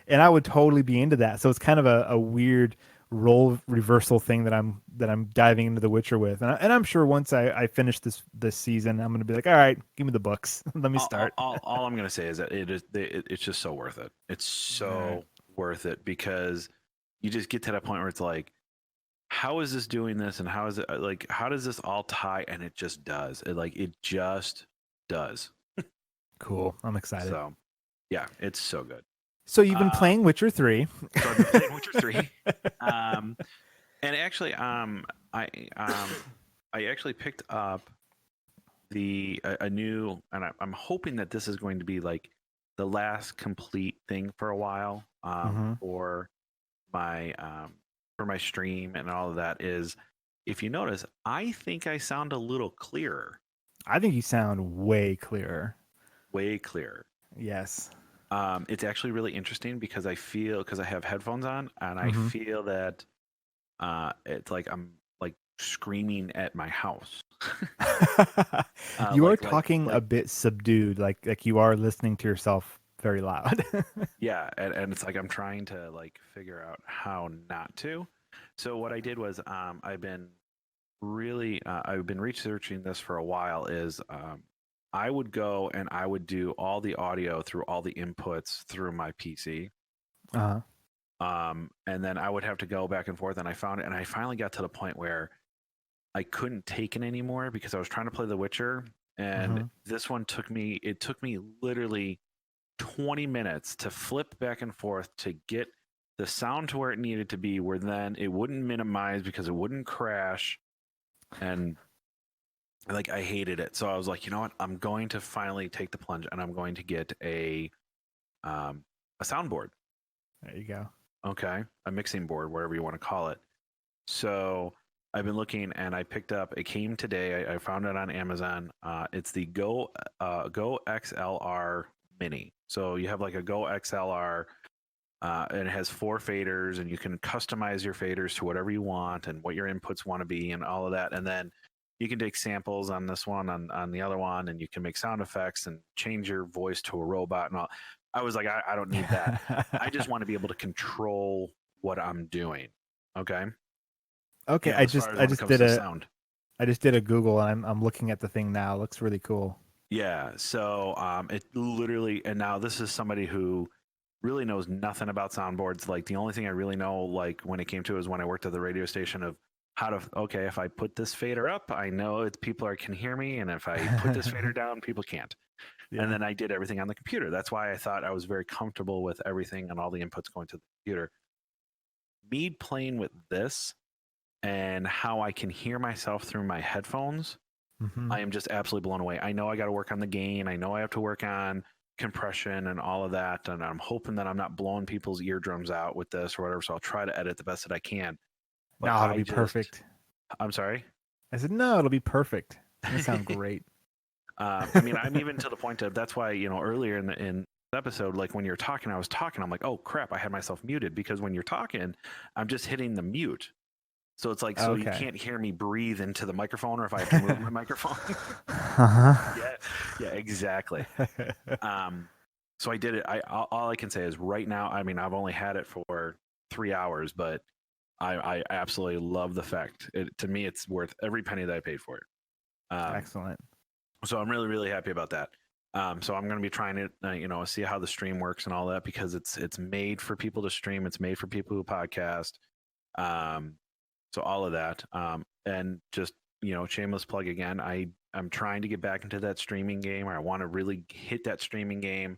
S2: and I would totally be into that. So it's kind of a weird role reversal thing that I'm diving into The Witcher with, and I'm sure once I finish this season, I'm gonna be like, all right, give me the books, let me start.
S3: All I'm gonna say is that it's just so worth it. It's so worth it because you just get to that point where it's like, how is this doing this, and how is it like, how does this all tie? And it just does. It just does.
S2: Cool, I'm excited.
S3: So yeah, it's so good.
S2: So you've been playing Witcher 3.
S3: So I've been playing Witcher 3. And actually, I actually picked up a new, and I'm hoping that this is going to be like the last complete thing for a while for my stream and all of that. Is, if you notice, I think I sound a little clearer.
S2: I think you sound way clearer.
S3: Way clearer.
S2: Yes.
S3: It's actually really interesting because I have headphones on, and I feel that it's like I'm like screaming at my house.
S2: You are talking a bit subdued, like you are listening to yourself very loud.
S3: Yeah, and it's like I'm trying to like figure out how not to. So what I did was I've been researching this for a while. Is I would go and I would do all the audio through all the inputs through my PC.
S2: Uh-huh.
S3: And then I would have to go back and forth, and I found it, and I finally got to the point where I couldn't take it anymore because I was trying to play The Witcher, and this one took me literally 20 minutes to flip back and forth to get the sound to where it needed to be, where then it wouldn't minimize because it wouldn't crash. And like I hated it. So I was like, you know what? I'm going to finally take the plunge, and I'm going to get a soundboard.
S2: There you go.
S3: Okay. A mixing board, whatever you want to call it. So I've been looking, and I picked up, it came today. I found it on Amazon. It's the Go XLR Mini. So you have like a Go XLR, and it has 4 faders, and you can customize your faders to whatever you want and what your inputs want to be and all of that. And then you can take samples on this one, on the other one, and you can make sound effects and change your voice to a robot and all. I was like, I don't need that. I just want to be able to control what I'm doing. Okay.
S2: Okay.
S3: Yeah,
S2: I
S3: as
S2: just
S3: far as when it comes
S2: did
S3: to
S2: a
S3: sound.
S2: I just did a Google, and I'm looking at the thing now. It looks really cool.
S3: Yeah. So it literally, and now this is somebody who really knows nothing about soundboards. Like the only thing I really know, like when it came to, is when I worked at the radio station, of how to, okay, if I put this fader up, I know can hear me, and if I put this fader down, people can't.
S2: Yeah.
S3: And then I did everything on the computer. That's why I thought I was very comfortable with everything and all the inputs going to the computer. Me playing with this and how I can hear myself through my headphones, I am just absolutely blown away. I know I got to work on the gain. I know I have to work on compression and all of that. And I'm hoping that I'm not blowing people's eardrums out with this or whatever. So I'll try to edit the best that I can. But
S2: No, it'll be perfect.
S3: I'm sorry?
S2: I said, no, it'll be perfect. It'll sound great.
S3: I mean, I'm even to the point of, that's why, earlier in the episode, like when you're talking, I was talking, I'm like, oh crap, I had myself muted, because when you're talking, I'm just hitting the mute. So it's like, so you can't hear me breathe into the microphone, or if I have to move my microphone. Yeah, exactly. So I did it. All I can say is right now, I mean, I've only had it for 3 hours, but I absolutely love the fact. To me, it's worth every penny that I paid for it.
S2: Excellent.
S3: So I'm really, really happy about that. So I'm going to be trying to, see how the stream works and all that, because it's made for people to stream. It's made for people who podcast. So all of that. And just, shameless plug again. I'm trying to get back into that streaming game, or I want to really hit that streaming game.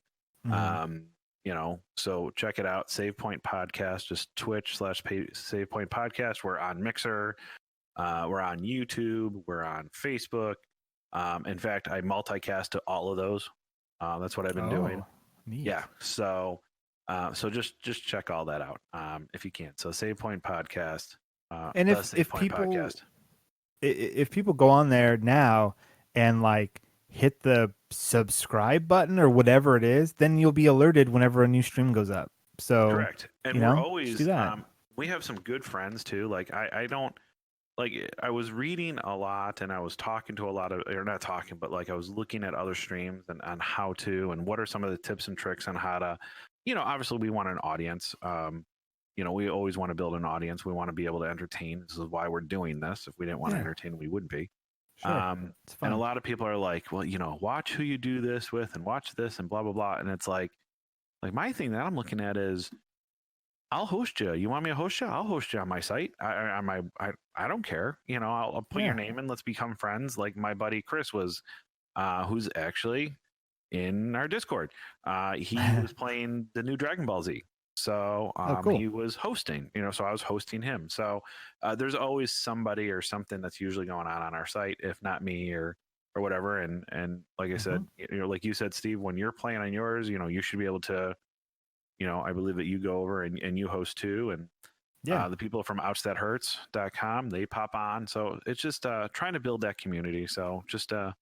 S3: So check it out. Save Point Podcast, just Twitch/Save Point Podcast. We're on Mixer. We're on YouTube. We're on Facebook. In fact, I multicast to all of those. That's what I've been doing.
S2: Neat.
S3: Yeah. So just check all that out if you can. So Save Point Podcast.
S2: And if people go on there now and like hit the subscribe button or whatever it is, then you'll be alerted whenever a new stream goes up. So
S3: correct. And we're always do that. We have some good friends too. Like I don't. Like I was reading a lot, and I was talking to a lot of, or not talking, but like I was looking at other streams and on how to, and what are some of the tips and tricks on how to, obviously we want an audience. We always want to build an audience. We want to be able to entertain. This is why we're doing this. If we didn't want to entertain, we wouldn't be.
S2: Sure.
S3: And a lot of people are like, well, watch who you do this with, and watch this and blah, blah, blah. And it's like my thing that I'm looking at is, I'll host you. You want me to host you? I'll host you on my site. I don't care. I'll put your name in. Let's become friends. Like my buddy Chris was, who's actually in our Discord. He was playing the new Dragon Ball Z. So
S2: cool.
S3: He was hosting, so I was hosting him. So there's always somebody or something that's usually going on our site, if not me or whatever. And like I said, like you said, Steve, when you're playing on yours, you should be able to, I believe that you go over and you host too. And the people from OuchThatHurts.com, they pop on. So it's just trying to build that community. So just a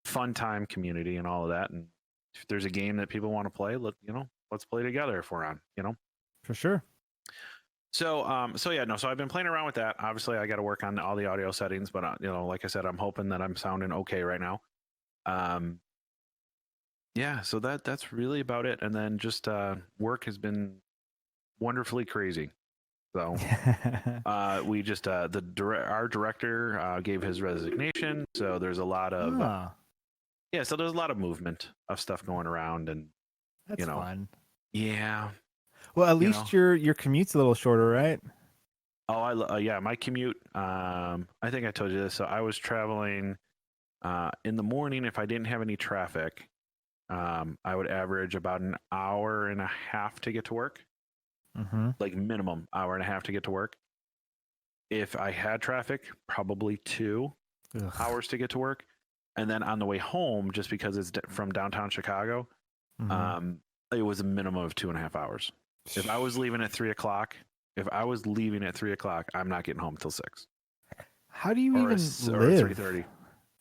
S3: fun time community and all of that. And if there's a game that people want to play, let's play together if we're on,
S2: For sure.
S3: So, so I've been playing around with that. Obviously I got to work on all the audio settings, but like I said, I'm hoping that I'm sounding okay right now. yeah, so that's really about it. And then just work has been wonderfully crazy. So we just our director gave his resignation, so there's a lot of
S2: Ah,
S3: so there's a lot of movement of stuff going around, and
S2: that's fun.
S3: yeah,
S2: Well, at
S3: you know.
S2: least your commute's a little shorter, right?
S3: Oh, yeah, my commute. I think I told you this. So I was traveling in the morning if I didn't have any traffic. I would average about an hour and a half to get to work,
S2: Mm-hmm.
S3: like minimum hour and a half to get to work. If I had traffic, probably 2 hours to get to work. And then on the way home, just because it's from downtown Chicago,
S2: Mm-hmm.
S3: it was a minimum of 2.5 hours. If I was leaving at 3 o'clock, I'm not getting home till 6
S2: How do you
S3: or
S2: even
S3: or
S2: live?
S3: 3:30.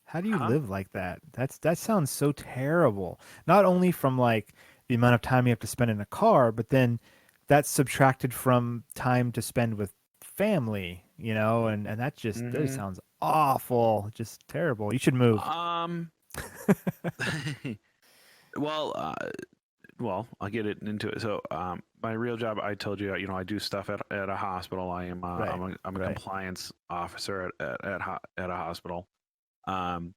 S2: How do you
S3: Huh?
S2: live like that? That sounds so terrible. Not only from like the amount of time you have to spend in a car, but then that's subtracted from time to spend with family, and that just
S3: Mm-hmm.
S2: sounds awful, just terrible. You should move.
S3: Um. well, I'll get it into it. So, my real job, I told you, I do stuff at a hospital.
S2: Right.
S3: I'm a
S2: Right.
S3: compliance officer at a hospital. Um,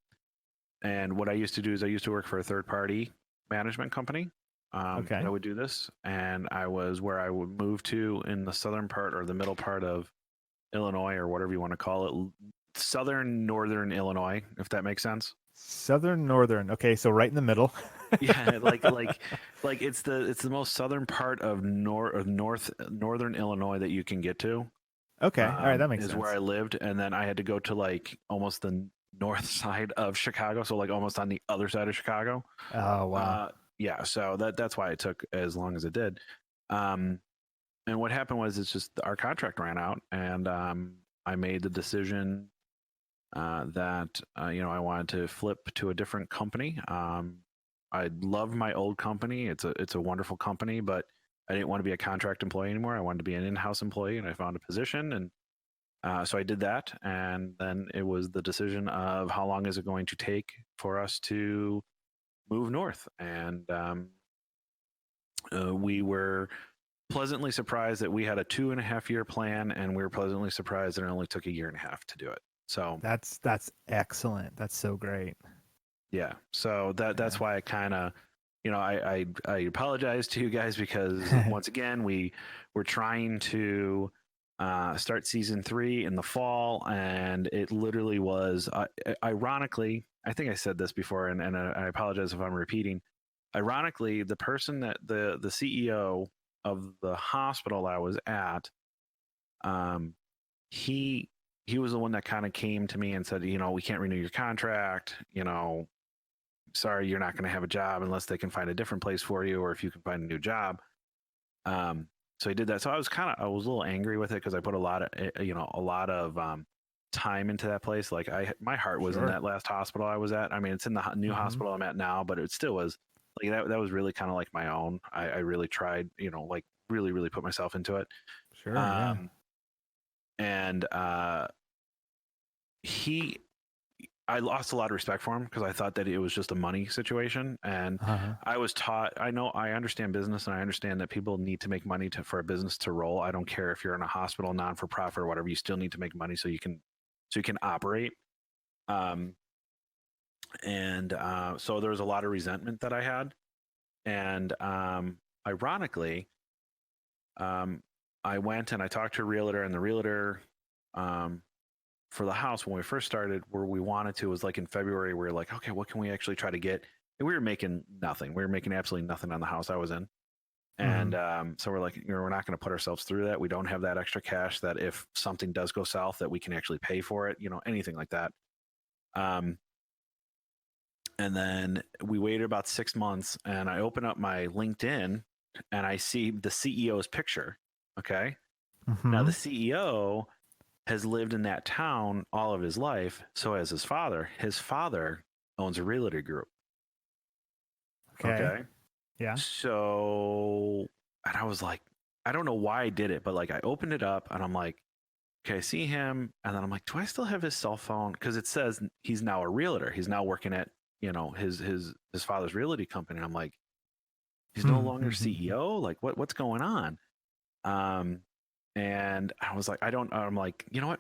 S3: and what I used to do is I used to work for a third party management company.
S2: Okay.
S3: That would do this, and I was where I would move to in the southern part or the middle part of Illinois or whatever you want to call it, northern Illinois, if that makes sense.
S2: Southern, northern. Okay, so right in the middle.
S3: Yeah, like it's the most southern part of northern Illinois that you can get to.
S2: Okay. All right, that makes
S3: Is where
S2: sense.
S3: I lived, and then I had to go to like almost the north side of Chicago, so like almost on the other side of Chicago.
S2: Oh, wow.
S3: Yeah, so that's why it took as long as it did. Um, and what happened was it's just our contract ran out, and I made the decision that I wanted to flip to a different company. I love my old company. It's a wonderful company, but I didn't want to be a contract employee anymore. I wanted to be an in-house employee, and I found a position, and so I did that. And then it was the decision of how long is it going to take for us to move north, and we were pleasantly surprised that we had a 2.5 year plan, and we were pleasantly surprised that it only took a year and a half to do it. So
S2: That's excellent. That's so great.
S3: yeah, so that's
S2: Yeah.
S3: why I kind of, I apologize to you guys because once again we're trying to start season 3 in the fall, and it literally was ironically, I think I said this before, and I apologize if I'm repeating. Ironically, the person that the CEO of the hospital I was at, um, he he was the one that kind of came to me and said, we can't renew your contract, sorry, you're not going to have a job unless they can find a different place for you, or if you can find a new job. So he did that. So I was a little angry with it because I put a lot of, time into that place. Like my heart was in
S2: Sure.
S3: that last hospital I was at. I mean, it's in the new
S2: Hmm.
S3: hospital I'm at now, but it still was like that was really kind of like my own. I really tried, like really, really put myself into it.
S2: Sure. Yeah.
S3: Um, and he I lost a lot of respect for him because I thought that it was just a money situation. And
S2: Uh-huh.
S3: I was taught, I understand business, and I understand that people need to make money for a business to roll. I don't care if you're in a hospital, non for profit, or whatever, you still need to make money so you can operate. Um, and so there was a lot of resentment that I had. And ironically, um, I went and I talked to a realtor, and the realtor, um, for the house when we first started, where we wanted to, was like in February. We were like, okay, what can we actually try to get? And we were making nothing. We were making absolutely nothing on the house I was in.
S2: Hmm.
S3: And so we're like, we're not going to put ourselves through that. We don't have that extra cash that if something does go south, that we can actually pay for it, anything like that. Um, and then we waited about 6 months, and I open up my LinkedIn and I see the CEO's picture. Okay. Now,
S2: Hmm.
S3: the CEO has lived in that town all of his life. So has his father. His father owns a realty group.
S2: Okay.
S3: Okay.
S2: Yeah.
S3: So, and I was like, I don't know why I did it, but like I opened it up and I'm like, okay, I see him. And then I'm like, do I still have his cell phone? Because it says he's now a realtor. He's now working at his father's realty company. And I'm like, he's no longer CEO. Like, what's going on? And I was like, I'm like, you know what?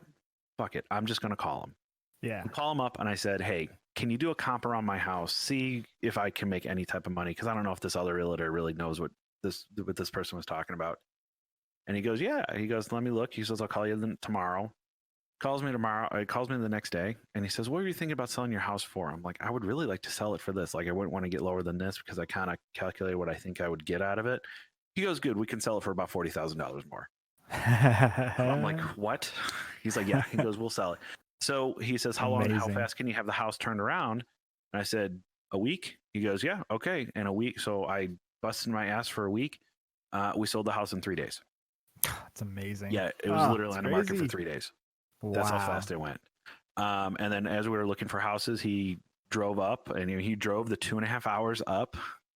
S3: Fuck it. I'm just gonna call him.
S2: Yeah.
S3: I call him up and I said, hey, can you do a comp around my house? See if I can make any type of money, because I don't know if this other realtor really knows what this person was talking about. And he goes, yeah. He goes, let me look. He says, I'll call you tomorrow. Calls me tomorrow. He calls me the next day, and he says, what are you thinking about selling your house for? I'm like, I would really like to sell it for this. Like, I wouldn't want to get lower than this because I kind of calculated what I think I would get out of it. He goes, good. We can sell it for about $40,000 more. I'm like, what? He's like, yeah. He goes, we'll sell it. So he says, how fast can you have the house turned around? And I said, a week. He goes, yeah, okay. And a week. So I busted my ass for a week. We sold the house in 3 days.
S2: That's amazing.
S3: Yeah, it was literally on the market for 3 days.
S2: Wow.
S3: That's how fast it went. And then as we were looking for houses, he drove up, and he drove the 2.5 hours up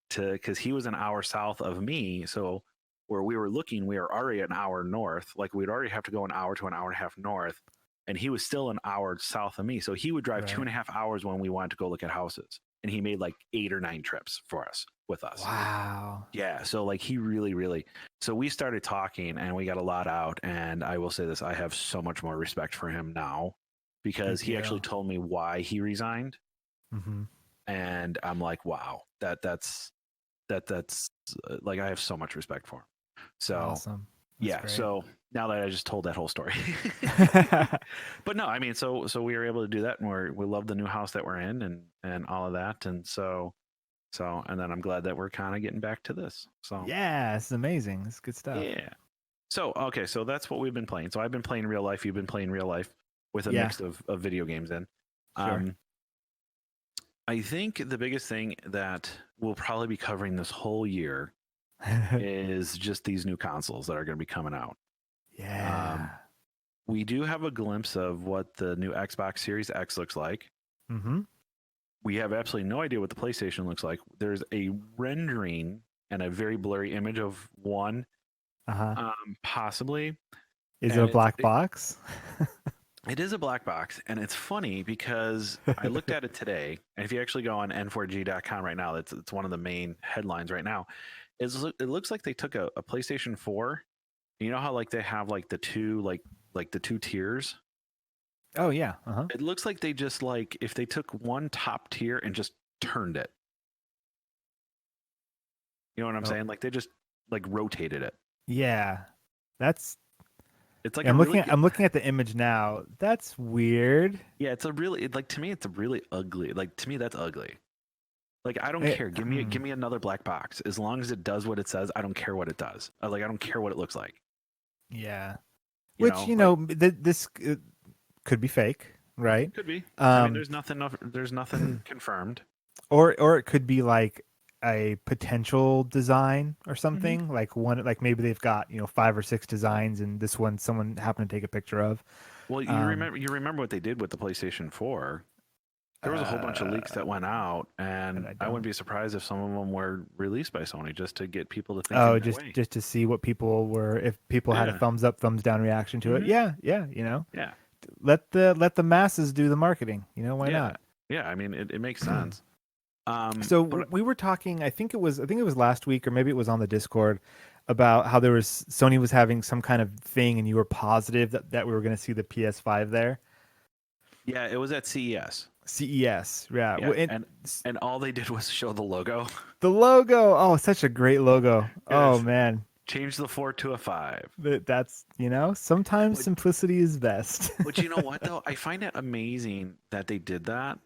S3: because he was an hour south of me. So where we were looking, we were already an hour north. Like, we'd already have to go an hour to an hour and a half north. And he was still an hour south of me. So he would drive 2.5 hours when we wanted to go look at houses. And he made like 8 or 9 trips with us.
S2: Wow.
S3: Yeah. So like he really, so we started talking and we got a lot out. And I will say this, I have so much more respect for him now because he actually told me why he resigned.
S2: Mm-hmm.
S3: And I'm like, wow, that's like, I have so much respect for him. So
S2: awesome. That's great.
S3: So now that I just told that whole story, but no, I mean, so we were able to do that, and we love the new house that we're in and all of that. And so, and then I'm glad that we're kind of getting back to this. So
S2: yeah, it's amazing. It's good stuff.
S3: Yeah. So, okay. So that's what we've been playing. So I've been playing real life. You've been playing real life with a mix of video games in.
S2: Sure.
S3: I think the biggest thing that we'll probably be covering this whole year is just these new consoles that are going to be coming out.
S2: Yeah.
S3: We do have a glimpse of what the new Xbox Series X looks like.
S2: Mm-hmm.
S3: We have absolutely no idea what the PlayStation looks like. There's a rendering and a very blurry image of one, possibly.
S2: Is it a black box?
S3: It is a black box, and it's funny because I looked at it today, and if you actually go on n4g.com right now, it's one of the main headlines right now. It looks like they took a PlayStation 4. You know how like they have like the two the two tiers?
S2: Oh yeah.
S3: It looks like they just like if they took one top tier and just turned it. You know what I'm saying? Like they just like rotated it.
S2: Yeah.
S3: It's like
S2: I'm looking at the image now. That's weird.
S3: Yeah, it's a really to me it's a really ugly. Like to me that's ugly. Like I don't care. Give me another black box. As long as it does what it says, I don't care what it does. I don't care what it looks like.
S2: Yeah.
S3: You
S2: this could be fake, right?
S3: Could be. I mean, there's nothing confirmed.
S2: Or it could be like a potential design or something. Mm-hmm. Like maybe they've got 5 or 6 designs, and this one someone happened to take a picture of.
S3: Well, you remember what they did with the PlayStation 4. There was a whole bunch of leaks that went out, and I wouldn't be surprised if some of them were released by Sony just to get people to think.
S2: Oh, just to see what people were, if people had a thumbs up, thumbs down reaction to it. Yeah, yeah,
S3: Yeah.
S2: Let the masses do the marketing. Why not?
S3: Yeah, I mean, it makes sense.
S2: We were talking. I think it was last week, or maybe it was on the Discord, about how Sony was having some kind of thing, and you were positive that we were going to see the PS5 there. Yeah,
S3: it was at CES.
S2: CES, yeah.
S3: And all they did was show the logo.
S2: The logo, oh, such a great logo. Yes. Oh man,
S3: change the 4 to a 5.
S2: That's sometimes simplicity is best.
S3: But you know what though, I find it amazing that they did that.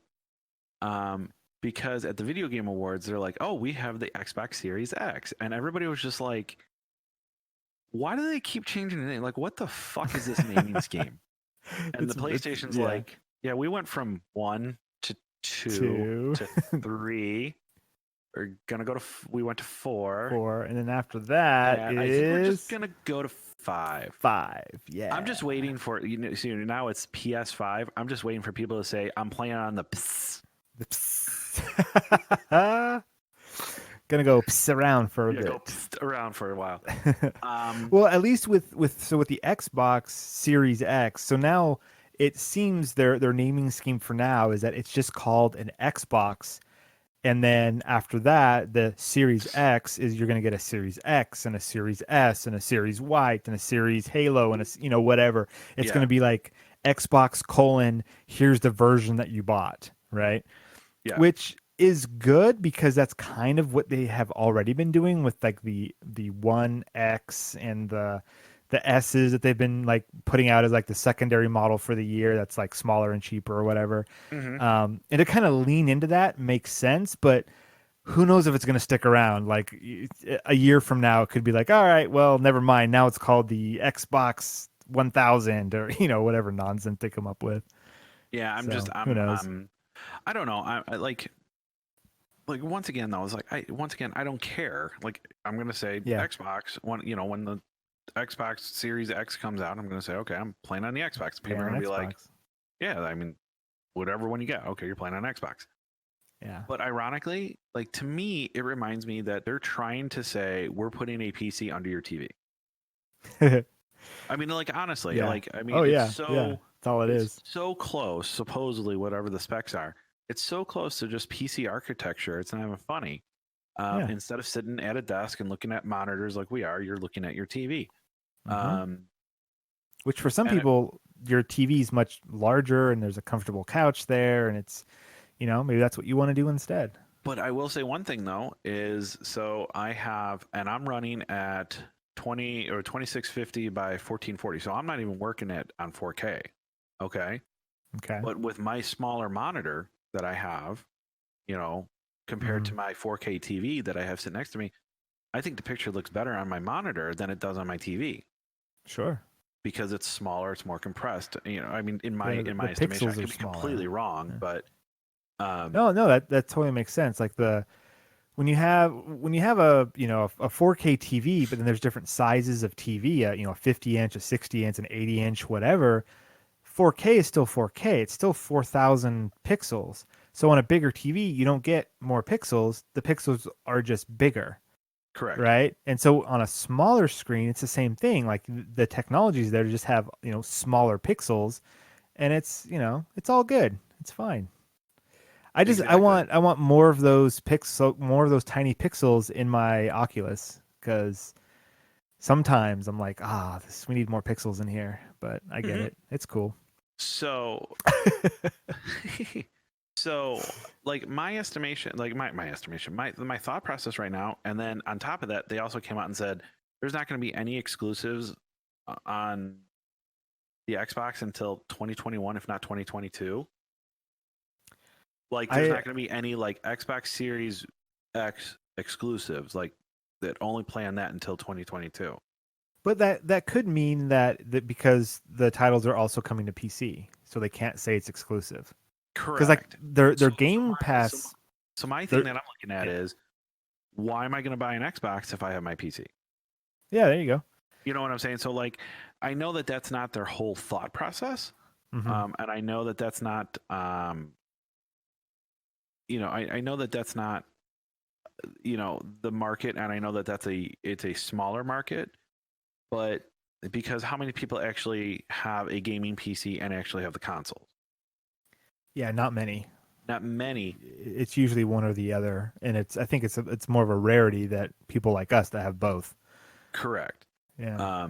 S3: Because at the Video Game Awards, they're like, "Oh, we have the Xbox Series X," and everybody was just like, "Why do they keep changing the name? Like, what the fuck is this naming scheme?" And the PlayStation's like, "Yeah, we went from 1 to 2 to 3. We went to 4.
S2: 4, and then after that
S3: I think we're just gonna go to 5.
S2: 5, yeah.
S3: I'm just waiting for now it's PS5. I'm just waiting for people to say I'm playing on the PS.
S2: The PS. Gonna go around for a bit.
S3: Go around for a while.
S2: Well, at least with the Xbox Series X. So now it seems their naming scheme for now is that it's just called an Xbox. And then after that, the Series X is you're going to get a Series X and a Series S and a Series White and a Series Halo and whatever. It's going to be like Xbox : here's the version that you bought, right?
S3: Yeah.
S2: Which is good because that's kind of what they have already been doing with like the One X and the S's that they've been like putting out as like the secondary model for the year that's like smaller and cheaper or whatever. And to kind of lean into that makes sense, but who knows if it's going to stick around? Like a year from now, it could be like, all right, well, never mind. Now it's called the Xbox 1000 or whatever nonsense they come up with.
S3: Yeah,
S2: who knows?
S3: I don't know. I like once again though, I don't care. Like I'm gonna say Xbox when the Xbox Series X comes out, I'm gonna say, okay, I'm playing on the Xbox. People are gonna be like, yeah, I mean, whatever one you get, okay, you're playing on Xbox.
S2: Yeah.
S3: But ironically, like to me, it reminds me that they're trying to say we're putting a PC under your TV. I mean, like honestly, like I mean,
S2: that's all it is.
S3: So close, supposedly, whatever the specs are. It's so close to just PC architecture. It's not even funny. Instead of sitting at a desk and looking at monitors like we are, you're looking at your TV.
S2: Which for some people, your TV is much larger and there's a comfortable couch there, and it's, maybe that's what you want to do instead.
S3: But I will say one thing though is, so I have, and I'm running at 2650 by 1440. So I'm not even working on 4K. Okay. But with my smaller monitor that I have, compared to my 4K TV that I have sitting next to me, I think the picture looks better on my monitor than it does on my TV.
S2: Sure.
S3: Because it's smaller, it's more compressed. I mean, in my estimation, I could be completely wrong, but
S2: no, that totally makes sense. Like when you have a 4K TV, but then there's different sizes of TV, a 50 inch, a 60 inch, an 80 inch, whatever. 4K is still 4K. It's still 4,000 pixels. So on a bigger TV, you don't get more pixels. The pixels are just bigger.
S3: Correct.
S2: Right. And so on a smaller screen, it's the same thing. Like the technology is there to just have, smaller pixels, and it's all good. It's fine. I want more of those more of those tiny pixels in my Oculus, because sometimes I'm like, we need more pixels in here, but I get it. It's cool.
S3: So, like my estimation, like my estimation, my thought process right now, and then on top of that, they also came out and said there's not going to be any exclusives on the Xbox until 2021, if not 2022. Like there's not going to be any like Xbox Series X exclusives like that only play on that until 2022.
S2: But that could mean that because the titles are also coming to PC, so they can't say it's exclusive.
S3: Correct.
S2: Because like their Game Pass.
S3: So my thing that I'm looking at is, why am I going to buy an Xbox if I have my PC?
S2: Yeah, there you go.
S3: You know what I'm saying? So like, I know that that's not their whole thought process, and I know that that's not, I know that that's not, the market, and I know that it's a smaller market. But because how many people actually have a gaming PC and actually have the consoles?
S2: Yeah, not many.
S3: Not many.
S2: It's usually one or the other, and I think it's more of a rarity that people like us that have both.
S3: Correct.
S2: Yeah.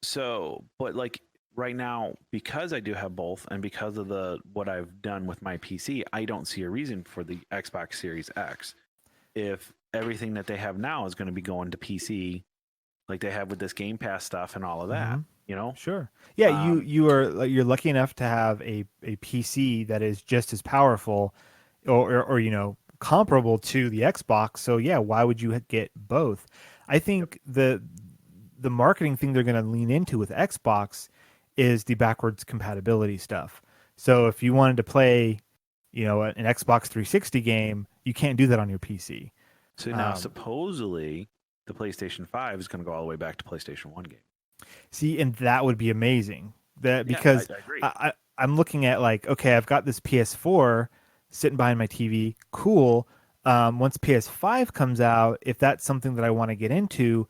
S3: So, but like right now, because I do have both, and because of what I've done with my PC, I don't see a reason for the Xbox Series X if everything that they have now is going to be going to PC. Like they have with this Game Pass stuff and all of that,
S2: Sure. Yeah, you're lucky enough to have a PC that is just as powerful, or comparable to the Xbox. So yeah, why would you get both? I think the marketing thing they're going to lean into with Xbox is the backwards compatibility stuff. So if you wanted to play, an Xbox 360 game, you can't do that on your PC.
S3: So now supposedly the PlayStation 5 is going to go all the way back to PlayStation 1 game.
S2: See, and that would be amazing. Because
S3: I agree.
S2: I'm looking at like, okay, I've got this PS4 sitting behind my TV. Cool. Once PS5 comes out, if that's something that I want to get into,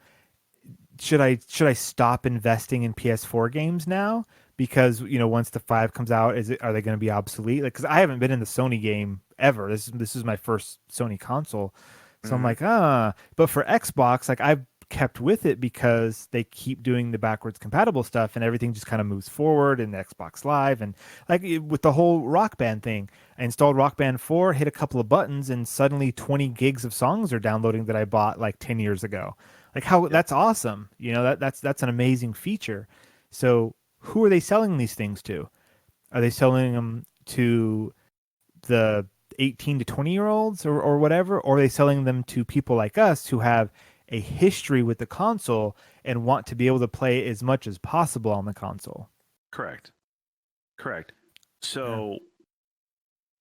S2: should I stop investing in PS4 games now? because once the 5 comes out, are they going to be obsolete? Like, because I haven't been in the Sony game ever. This is my first Sony console, so I'm
S3: Mhm.
S2: like, But for Xbox, like I've kept with it because they keep doing the backwards compatible stuff, and everything just kind of moves forward in Xbox Live, and like with the whole Rock Band thing, I installed Rock Band 4, hit a couple of buttons, and suddenly 20 gigs of songs are downloading that I bought like 10 years ago. Like how
S3: Yep.
S2: that's awesome. That's an amazing feature. So who are they selling these things to? Are they selling them to the 18 to 20-year olds or whatever? Or are they selling them to people like us who have a history with the console and want to be able to play as much as possible on the console?
S3: Correct. Correct.
S2: Yeah.
S3: So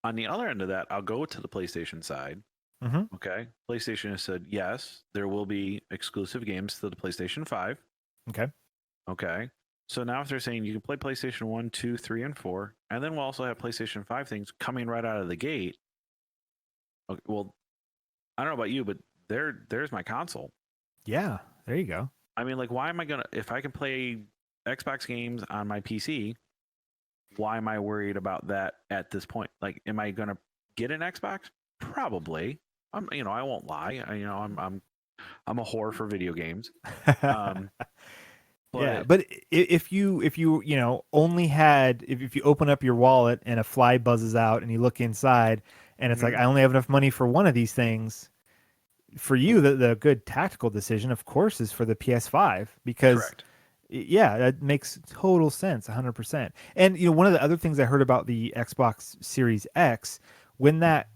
S3: on the other end of that, I'll go to the PlayStation side.
S2: Hmm.
S3: Okay. PlayStation has said, yes, there will be exclusive games to the PlayStation 5.
S2: Okay.
S3: Okay. So now if they're saying you can play PlayStation 1, 2, 3, and 4, and then we'll also have PlayStation 5 things coming right out of the gate. Okay, well, I don't know about you, but there's my console.
S2: Yeah. There you go.
S3: I mean, like, why am I gonna if I can play Xbox games on my PC? Why am I worried about that at this point? Like, am I gonna get an Xbox? Probably. I won't lie. I'm a whore for video games. Um,
S2: Yeah,
S3: but
S2: but if you only had if you open up your wallet and a fly buzzes out and you look inside and it's like
S3: Mhm.
S2: I only have enough money for one of these things, for you the good tactical decision of course is for the PS5 because
S3: correct.
S2: yeah, that makes total sense 100%. And one of the other things I heard about the Xbox Series X, when that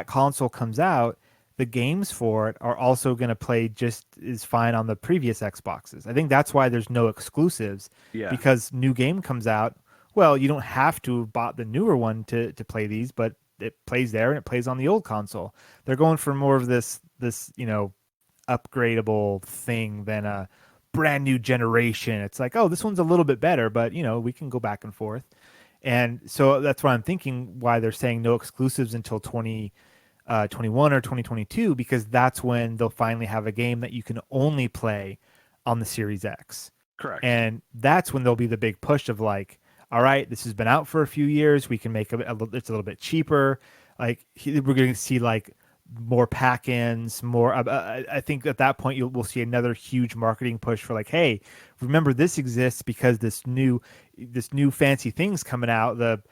S2: console comes out, the games for it are also going to play just as fine on the previous Xboxes. I think that's why there's no exclusives,
S3: Yeah,
S2: because new game comes out, well, you don't have to have bought the newer one to play these, but it plays there and it plays on the old console. They're going for more of this upgradable thing than a brand new generation. It's like, oh, this one's a little bit better, but we can go back and forth. And so that's why I'm thinking why they're saying no exclusives until 2021 or 2022, because that's when they'll finally have a game that you can only play on the Series X.
S3: correct.
S2: And that's when there'll be the big push of like, all right, this has been out for a few years. We can make it's a little bit cheaper. Like we're going to see like more pack-ins, more. I think at that point we'll see another huge marketing push for like, hey, remember this exists because this new fancy thing's coming out. The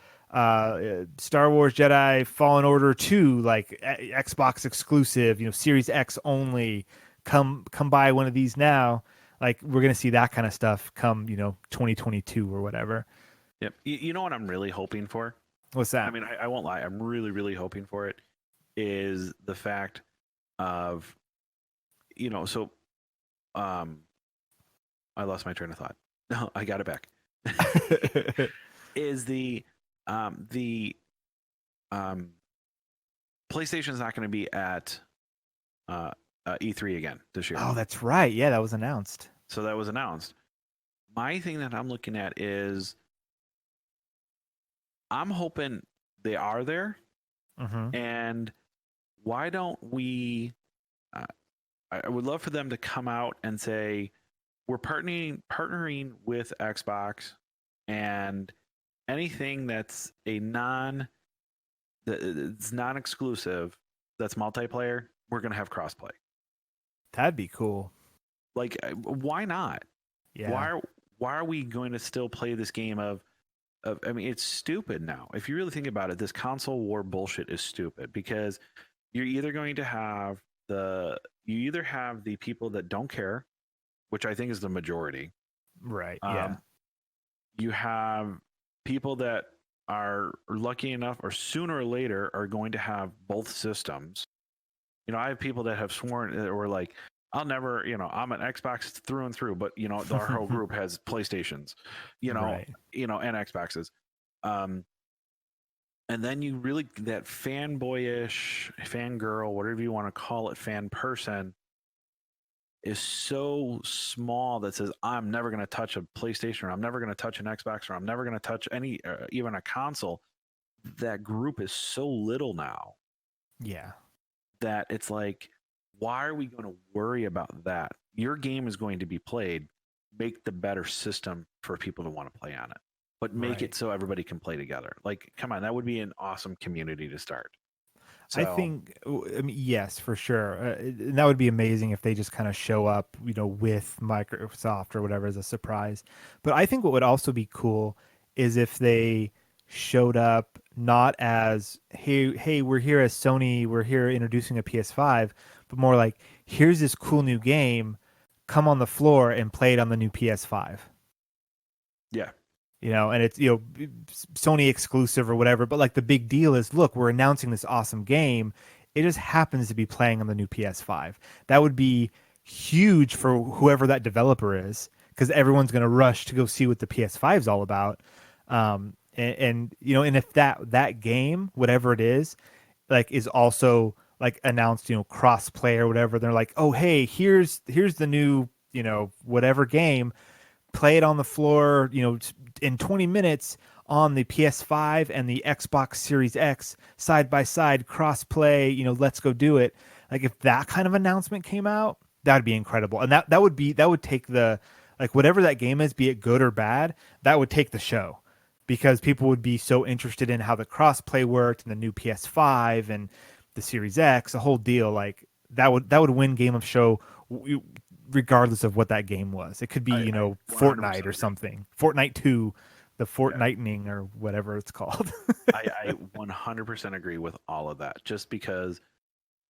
S2: Star Wars Jedi Fallen Order 2, like Xbox exclusive, Series X only. Come buy one of these now. Like we're gonna see that kind of stuff come 2022 or whatever.
S3: Yep. You know what I'm really hoping for?
S2: What's
S3: I
S2: that?
S3: mean, I won't lie. I'm really, really hoping for it. Is the fact of so um I lost my train of thought. No, I got it back. Is the um PlayStation's not going to be at uh, E3 again this year.
S2: Oh, that's right. Yeah, that was announced.
S3: So that was announced. My thing that I'm looking at is I'm hoping they are there,
S2: Mm-hmm.
S3: and why don't we? Uh, I would love for them to come out and say we're partnering with Xbox, and anything that's that's non-exclusive, that's multiplayer, we're gonna have crossplay.
S2: That'd be cool.
S3: Like, why not?
S2: Yeah.
S3: Why are we going to still play this game of I mean, it's stupid now. If you really think about it, this console war bullshit is stupid because you're either going to have the people that don't care, which I think is the majority.
S2: Right. Yeah.
S3: You have people that are lucky enough or sooner or later are going to have both systems. I have people that have sworn that were like, I'll never, I'm an Xbox through and through, but our whole group has PlayStations,
S2: Right.
S3: and Xboxes. Um, and then you really that fanboyish, fangirl, whatever you want to call it, fan person is so small that says I'm never going to touch a PlayStation, or I'm never going to touch an Xbox, or I'm never going to touch any even a console. That group is so little now
S2: Yeah.
S3: that it's like, why are we going to worry about that? Your game is going to be played. Make the better system for people to want to play on it. but make
S2: Right.
S3: it so everybody can play together. Like, come on, that would be an awesome community to start. So,
S2: I think, I mean, yes, for sure. And that would be amazing if they just kind of show up, with Microsoft or whatever as a surprise. But I think what would also be cool is if they showed up not as, hey, we're here as Sony, we're here introducing a PS5, but more like, here's this cool new game, come on the floor and play it on the new PS5.
S3: yeah,
S2: And it's Sony exclusive or whatever, but like the big deal is, look, we're announcing this awesome game, it just happens to be playing on the new PS5. That would be huge for whoever that developer is, because everyone's going to rush to go see what the PS5 is all about. And if that game, whatever it is, like is also like announced, cross play or whatever, they're like, oh hey, here's the new whatever game, play it on the floor, in 20 minutes on the PS5 and the Xbox Series X side by side, cross play, let's go do it. Like if that kind of announcement came out, that'd be incredible. And that would take the, like, whatever that game is, be it good or bad, that would take the show, because people would be so interested in how the cross play worked and the new PS5 and the Series X, the whole deal. Like that would win game of show regardless of what that game was. It could be,
S3: I
S2: Fortnite
S3: 100%
S2: or
S3: agree.
S2: something. Fortnite 2, the Fortnitening or whatever it's called.
S3: I 100% agree with all of that. Just because,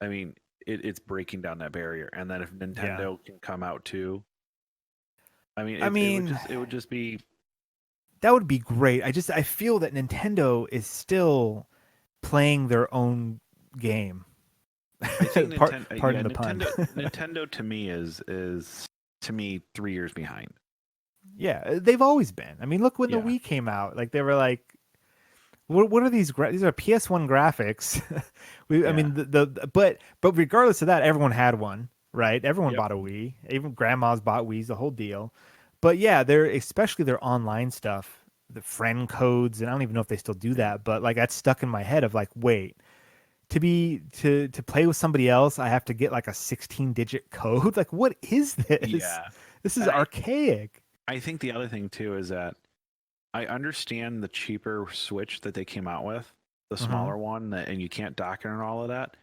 S3: I mean, it's breaking down that barrier, and then if Nintendo can come out too, I mean, it would just be.
S2: That would be great. I feel that Nintendo is still playing their own game.
S3: I think
S2: Pardon the pun.
S3: Nintendo to me is to me 3 years behind.
S2: Yeah, they've always been. I mean, look when the
S3: Yeah.
S2: Wii came out. Like they were like, what are these? These are PS1 graphics. I mean, but regardless of that, everyone had one, right? Everyone
S3: Yep.
S2: bought a Wii. Even grandmas bought Wiis. The whole deal. But yeah, especially their online stuff, the friend codes, and I don't even know if they still do that. But like that's stuck in my head of like, wait, to play with somebody else, I have to get like a 16-digit code. Like, what is this?
S3: Yeah.
S2: This is archaic.
S3: I think the other thing too is that I understand the cheaper Switch that they came out with, the smaller one, and you can't dock it and all of that.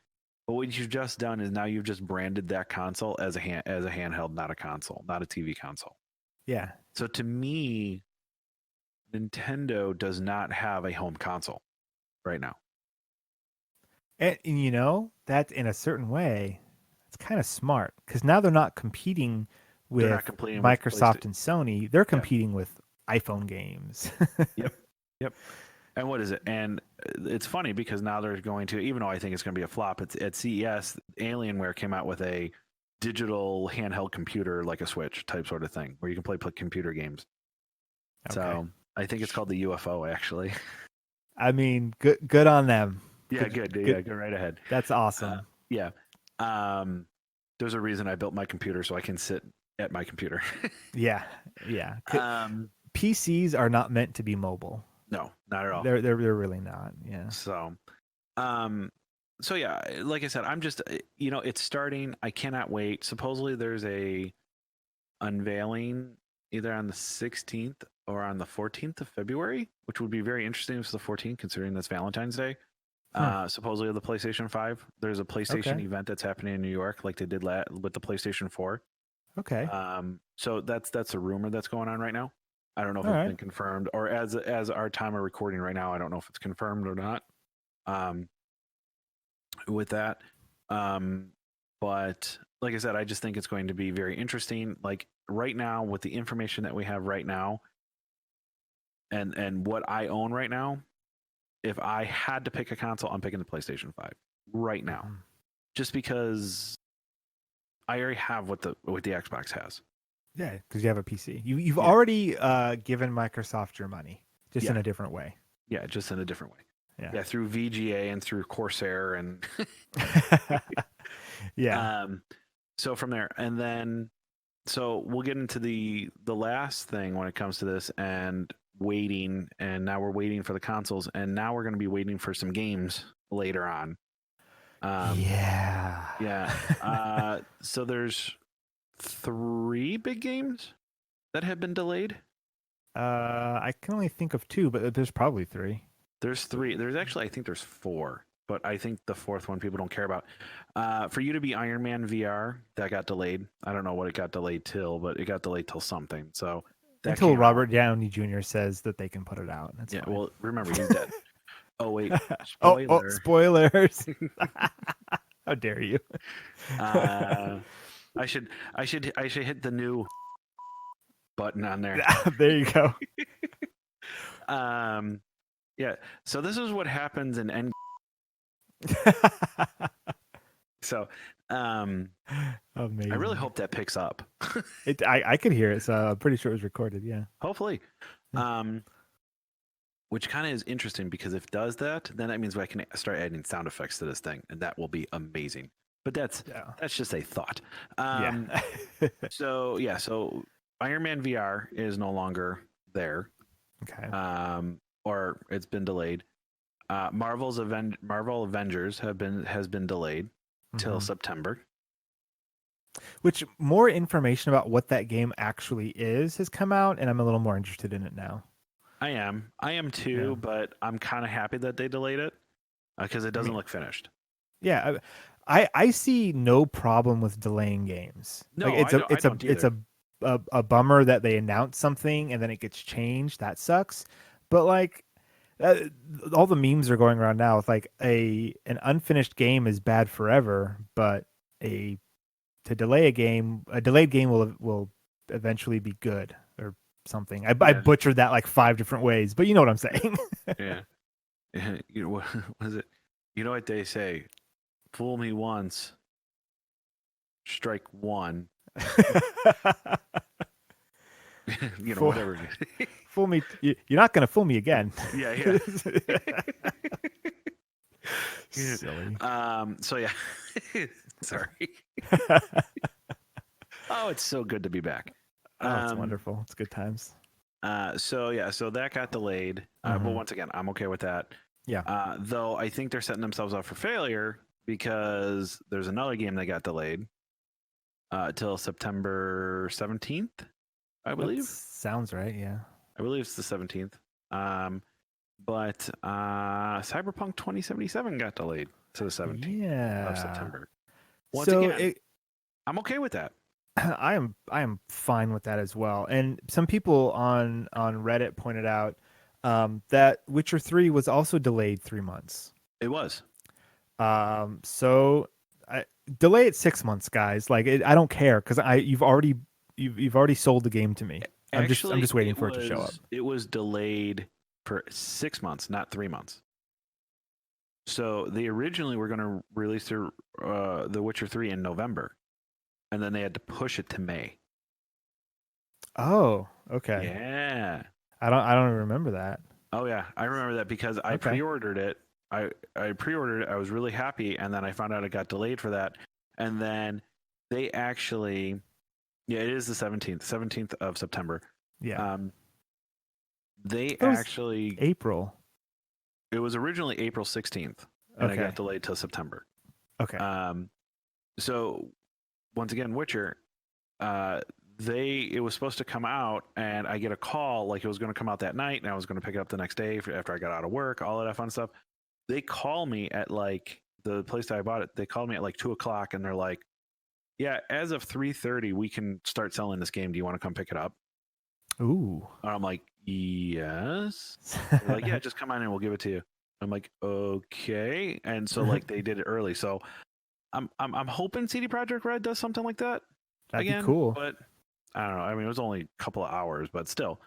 S3: But what you've just done is now you've just branded that console as a handheld, not a console, not a TV console.
S2: Yeah.
S3: So to me, Nintendo does not have a home console right now.
S2: And that in a certain way, it's kind of smart, because now they're not competing with
S3: They're not competing with
S2: Microsoft and Sony. They're competing with iPhone games.
S3: Yep. And what is it? And it's funny because now they're going to, even though I think it's going to be a flop, it's at CES, Alienware came out with a digital handheld computer, like a Switch type sort of thing, where you can play computer games.
S2: Okay.
S3: So I think it's called the UFO, actually.
S2: I mean, good on them.
S3: Yeah, good. Yeah, go right ahead.
S2: That's awesome.
S3: Yeah. There's a reason I built my computer so I can sit at my computer.
S2: Yeah. PCs are not meant to be mobile.
S3: No, not at all.
S2: They're really not. Yeah.
S3: So yeah, like I said, I'm just, it's starting. I cannot wait. Supposedly there's a unveiling either on the 16th or on the 14th of February, which would be very interesting if it's the 14th, considering that's Valentine's Day. Supposedly of the PlayStation 5. There's a PlayStation event that's happening in New York, like they did with the PlayStation 4.
S2: Okay.
S3: So that's a rumor that's going on right now. I don't know if it's been confirmed, or as our time of recording right now, I don't know if it's confirmed or not. With that, but like I said, I just think it's going to be very interesting. Like right now, with the information that we have right now, and what I own right now, if I had to pick a console, I'm picking the PlayStation 5 right now, just because I already have what the Xbox has.
S2: Yeah, because you have a PC. You've already given Microsoft your money, just in a different way.
S3: Yeah, just in a different way.
S2: Yeah,
S3: through VGA and through Corsair and
S2: yeah.
S3: So from there, and then so we'll get into the last thing when it comes to this and waiting. And now we're waiting for the consoles, and now we're going to be waiting for some games later on.
S2: Yeah.
S3: So there's 3 big games that have been delayed.
S2: I can only think of two, but there's probably three.
S3: There's three. There's actually, I think there's four, but I think the fourth one people don't care about. For you to be Iron Man VR, that got delayed. I don't know what it got delayed till, but it got delayed till something. So that
S2: Until
S3: came
S2: Robert
S3: out.
S2: Downey Jr. says that they can put it out. That's
S3: Yeah.
S2: fine.
S3: Well, remember he's dead. Oh wait,
S2: oh,
S3: spoiler.
S2: spoilers! How dare you?
S3: I should hit the new button on there.
S2: There you go.
S3: Yeah. So this is what happens in End. So,
S2: Amazing.
S3: I really hope that picks up.
S2: I could hear it, so I'm pretty sure it was recorded. Yeah.
S3: Hopefully. Which kind of is interesting because if it does that, then that means I can start adding sound effects to this thing, and that will be amazing. But that's just a thought. So Iron Man VR is no longer there.
S2: Okay.
S3: Or it's been delayed. Marvel Avengers has been delayed till September.
S2: Which more information about what that game actually is has come out, and I'm a little more interested in it now.
S3: I am too,
S2: Yeah.
S3: but I'm kind of happy that they delayed it because it doesn't look finished.
S2: Yeah, I see no problem with delaying games.
S3: No,
S2: like, it's a bummer that they announce something and then it gets changed. That sucks. But like all the memes are going around now with like an unfinished game is bad forever, but a delayed game will eventually be good or something. I butchered that like 5 different ways, but you know what I'm saying.
S3: Yeah. You know what is it? You know what they say? Fool me once, strike one. Whatever.
S2: Fool me. You're not gonna fool me again.
S3: Yeah.
S2: Silly.
S3: So yeah. Sorry. Oh, it's so good to be back.
S2: Oh, it's wonderful. It's good times.
S3: So that got delayed. But once again, I'm okay with that.
S2: Yeah.
S3: Though I think they're setting themselves up for failure because there's another game that got delayed till September 17th, I believe.
S2: That sounds right. Yeah.
S3: I believe it's the 17th. But Cyberpunk 2077 got delayed to the 17th of September. Once again, I'm okay with that.
S2: I am fine with that as well. And some people on Reddit pointed out that Witcher 3 was also delayed 3 months.
S3: It was.
S2: So delay it 6 months, guys. Like I don't care because you've already sold the game to me. I'm just waiting for it to show up.
S3: It was delayed for 6 months, not 3 months. So they originally were going to release The Witcher 3 in November, and then they had to push it to May.
S2: Oh, okay.
S3: Yeah.
S2: I don't remember that.
S3: Oh yeah, I remember that because I pre-ordered it. I pre-ordered it. I was really happy, and then I found out it got delayed for that. And then they actually, it is the 17th of September.
S2: Yeah.
S3: They actually
S2: April.
S3: It was originally April 16th, and it got delayed till September.
S2: Okay.
S3: So once again, Witcher, it was supposed to come out, and I get a call like it was going to come out that night, and I was going to pick it up the next day after I got out of work, all of that fun stuff. They call me at like the place that I bought it. They called me at like 2:00, and they're like, "Yeah, as of 3:30, we can start selling this game. Do you want to come pick it up?"
S2: Ooh.
S3: And I'm like, "Yes." They're like, "Yeah, just come on and we'll give it to you." I'm like, "Okay." And so like they did it early. So I'm hoping CD Projekt Red does something like that.
S2: That'd
S3: again,
S2: be cool.
S3: But I don't know. I mean, it was only a couple of hours, but still.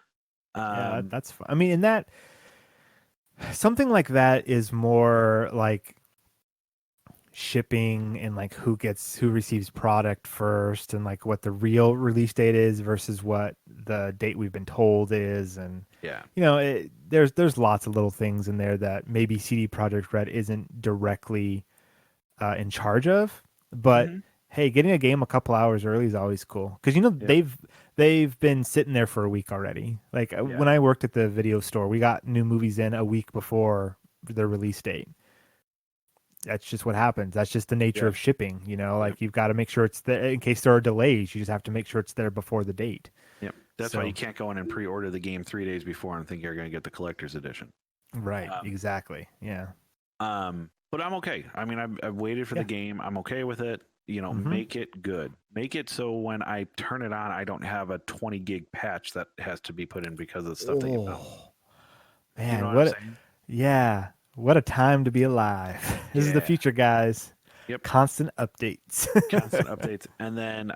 S2: Yeah, that's fun. I mean, and that something like that is more like shipping and like who receives product first and like what the real release date is versus what the date we've been told is. And there's lots of little things in there that maybe CD Projekt Red isn't directly in charge of, but hey, getting a game a couple hours early is always cool because they've been sitting there for a week already. Like when I worked at the video store, we got new movies in a week before their release date. That's just what happens. That's just the nature of shipping. Like you've got to make sure it's there in case there are delays. You just have to make sure it's there before the date.
S3: Yep. That's why you can't go in and pre-order the game 3 days before and think you're going to get the collector's edition.
S2: Right. Exactly. Yeah.
S3: But I'm okay. I mean, I've waited for the game. I'm okay with it. You know, make it good. Make it so when I turn it on, I don't have a 20 gig patch that has to be put in because of the stuff that you found.
S2: Man,
S3: you know what I'm saying?
S2: Yeah, what a time to be alive. This is the future, guys.
S3: Yep.
S2: Constant updates.
S3: Constant updates. And then,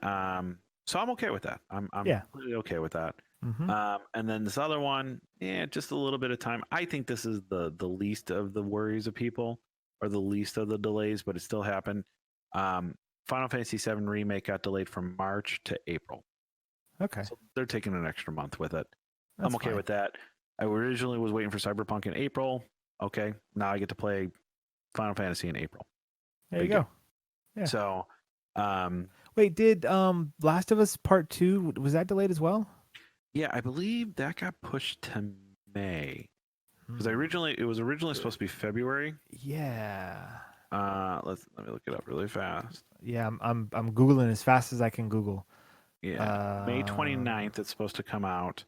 S3: so I'm okay with that. I'm completely okay with that. And then this other one, just a little bit of time. I think this is the least of the worries of people, or the least of the delays, but it still happened. Final Fantasy VII Remake got delayed from March to April.
S2: Okay.
S3: So they're taking an extra month with it.
S2: That's
S3: I'm okay
S2: fine.
S3: with that. I originally was waiting for Cyberpunk in April. Okay. Now I get to play Final Fantasy in April.
S2: There you go. Yeah.
S3: So,
S2: wait, did Last of Us Part 2, was that delayed as well?
S3: yeah, I believe that got pushed to May. Because it was originally supposed to be February.
S2: Yeah.
S3: Let me look it up really fast.
S2: Yeah, I'm Googling as fast as I can Google.
S3: Yeah. May 29th it's supposed to come out.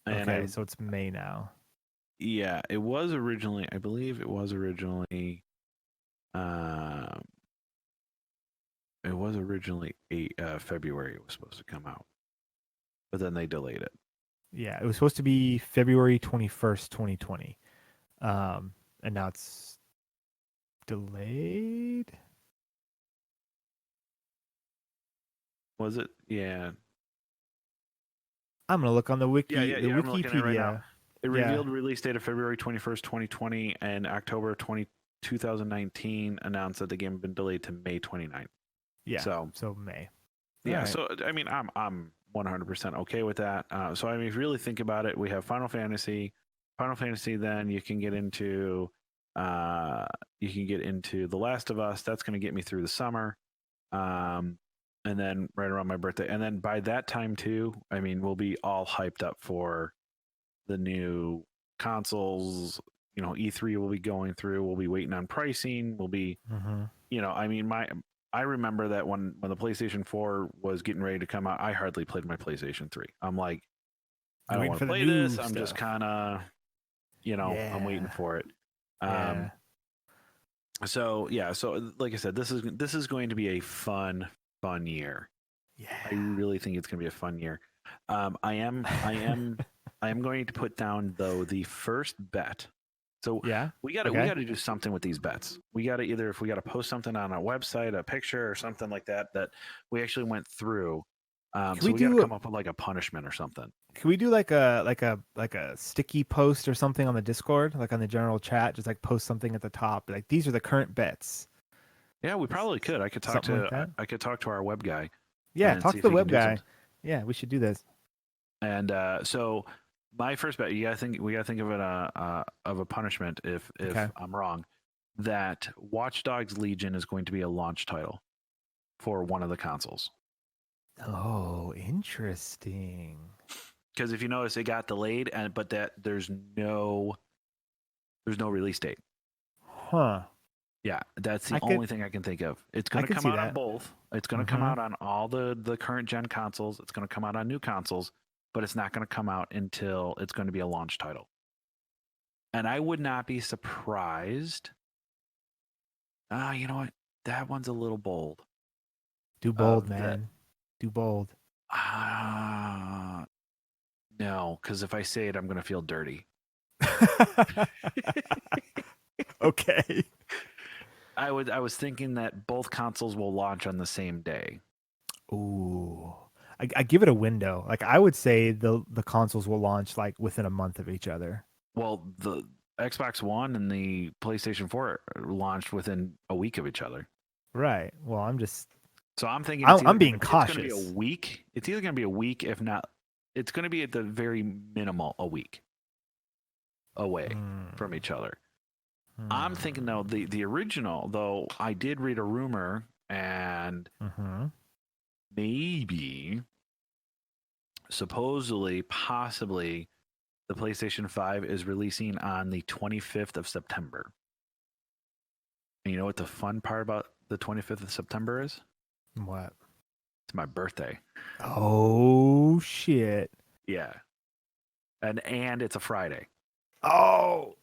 S3: And
S2: okay, so it's May now.
S3: Yeah, it was originally, I believe it was originally February it was supposed to come out. But then they delayed it.
S2: Yeah, it was supposed to be February 21st, 2020. And now it's delayed.
S3: Was it? Yeah.
S2: I'm gonna look on the wiki.
S3: Yeah,
S2: the
S3: I'm looking at it right now.
S2: Wikipedia.
S3: It revealed release date of February 21st, 2020, and October 2019 announced that the game had been delayed to May 29th.
S2: Yeah.
S3: So
S2: May.
S3: Yeah.
S2: Right.
S3: So I mean, I'm 100% okay with that. So I mean, if you really think about it, we have Final Fantasy. Then you can get into The Last of Us. That's going to get me through the summer. And then right around my birthday. And then by that time too, I mean, we'll be all hyped up for the new consoles. You know, E3 will be going through. We'll be waiting on pricing. We'll be, you know, I mean, I remember that when the PlayStation 4 was getting ready to come out, I hardly played my PlayStation 3. I'm like, I don't want to play this. I'm just kind of, you know, I'm waiting for it. So like I said, this is going to be a fun year.
S2: Yeah.
S3: I really think it's going to be a fun year. I am going to put down though the first bet. So we got to do something with these bets. We got to if we got to post something on our website, a picture or something like that we actually went through. So we got to come up with like a punishment or something.
S2: Can we do like a sticky post or something on the Discord, like on the general chat, just like post something at the top, like these are the current bets. Yeah,
S3: we probably could. I could talk to our web guy.
S2: Yeah, talk to the web guy. Yeah, we should do this.
S3: And so my first bet, we gotta think of it of a punishment if I'm wrong. That Watch Dogs Legion is going to be a launch title for one of the consoles.
S2: Oh, interesting.
S3: Because if you notice, it got delayed, but that there's no release date.
S2: Huh.
S3: Yeah, that's the only thing I can think of. It's going to come out on both. It's going to come out on all the current gen consoles. It's going to come out on new consoles, but it's not going to come out until it's going to be a launch title. And I would not be surprised. You know what? That one's a little bold.
S2: Do bold, man. Do bold.
S3: No, because if I say it, I'm going to feel dirty.
S2: Okay.
S3: I was thinking that both consoles will launch on the same day.
S2: Ooh. I give it a window. Like I would say the consoles will launch like within a month of each other.
S3: Well, the Xbox One and the PlayStation 4 launched within a week of each other.
S2: Right. Well, I'm
S3: thinking
S2: I'm being cautious.
S3: It's going to be a week. It's either going to be a week, if not, it's going to be at the very minimal a week away from each other. I'm thinking though the original, though I did read a rumor and maybe supposedly possibly the PlayStation 5 is releasing on the 25th of September. And you know what the fun part about the 25th of September is?
S2: What?
S3: It's my birthday.
S2: Oh shit.
S3: Yeah. And it's a Friday.
S2: Oh,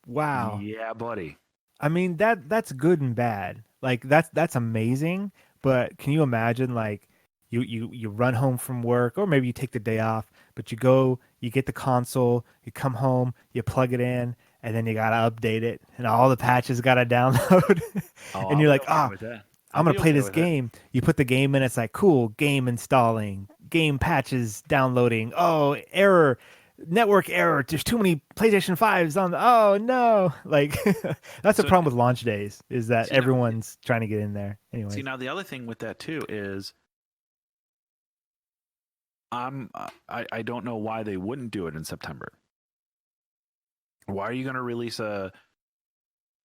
S2: wow.
S3: Yeah, buddy.
S2: I mean that's good and bad. Like that's amazing, but can you imagine like you run home from work or maybe you take the day off, but you go, you get the console, you come home, you plug it in, and then you got to update it and all the patches got to download.
S3: Oh,
S2: And
S3: I'll
S2: you're
S3: be
S2: like,
S3: okay with that.
S2: I'm
S3: I'll
S2: going
S3: be
S2: to play
S3: okay
S2: this
S3: with it.
S2: game. You put the game in, it's like, cool, game installing, game patches downloading. Oh, error, network error. There's too many PlayStation 5s on. Oh, no. Like, that's the
S3: So-
S2: problem with launch days is that
S3: See, now-
S2: everyone's trying to get in there. Anyways.
S3: See, now the other thing with that too is I don't know why they wouldn't do it in September. Why are you going to release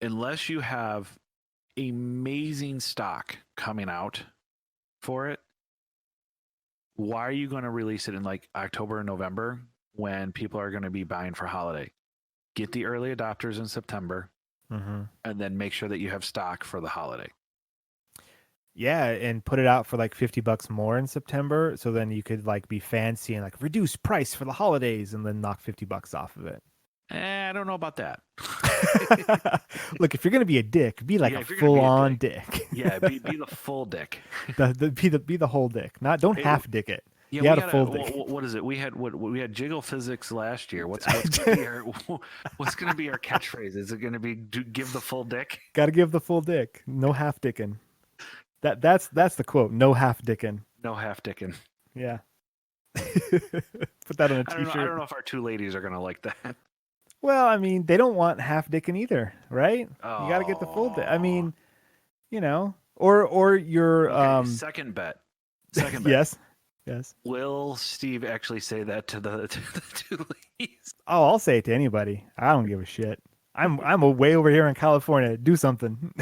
S3: unless you have amazing stock coming out for it? Why are you going to release it in like October and November when people are going to be buying for holiday? Get the early adopters in September
S2: Mm-hmm.
S3: and then make sure that you have stock for the holiday.
S2: Yeah, and put it out for like $50 more in September. So then you could like be fancy and like reduce price for the holidays and then knock $50 off of it.
S3: I don't know about that.
S2: Look, if you're gonna be a dick, be like
S3: Yeah,
S2: a
S3: if you're gonna be a
S2: full-on dick.
S3: Yeah, be the full dick.
S2: Be the whole dick. Don't
S3: Hey,
S2: half dick it.
S3: Yeah,
S2: You
S3: we
S2: got a
S3: gotta-
S2: full dick.
S3: What is it? We had jiggle physics last year. What's gonna be our catchphrase? Is it gonna be give the full dick?
S2: Got to give the full dick. No half dicking. That's the quote. No half dicking.
S3: No half dicking.
S2: Yeah. Put that on a
S3: I don't
S2: t-shirt.
S3: know if our two ladies are gonna like that.
S2: Well, I mean, they don't want half dicking either, right? You got to get the full dick. I mean, or your
S3: Okay, second bet. Second bet.
S2: Yes.
S3: Will Steve actually say that to the two ladies?
S2: Oh, I'll say it to anybody. I don't give a shit. I'm way over here in California. Do something.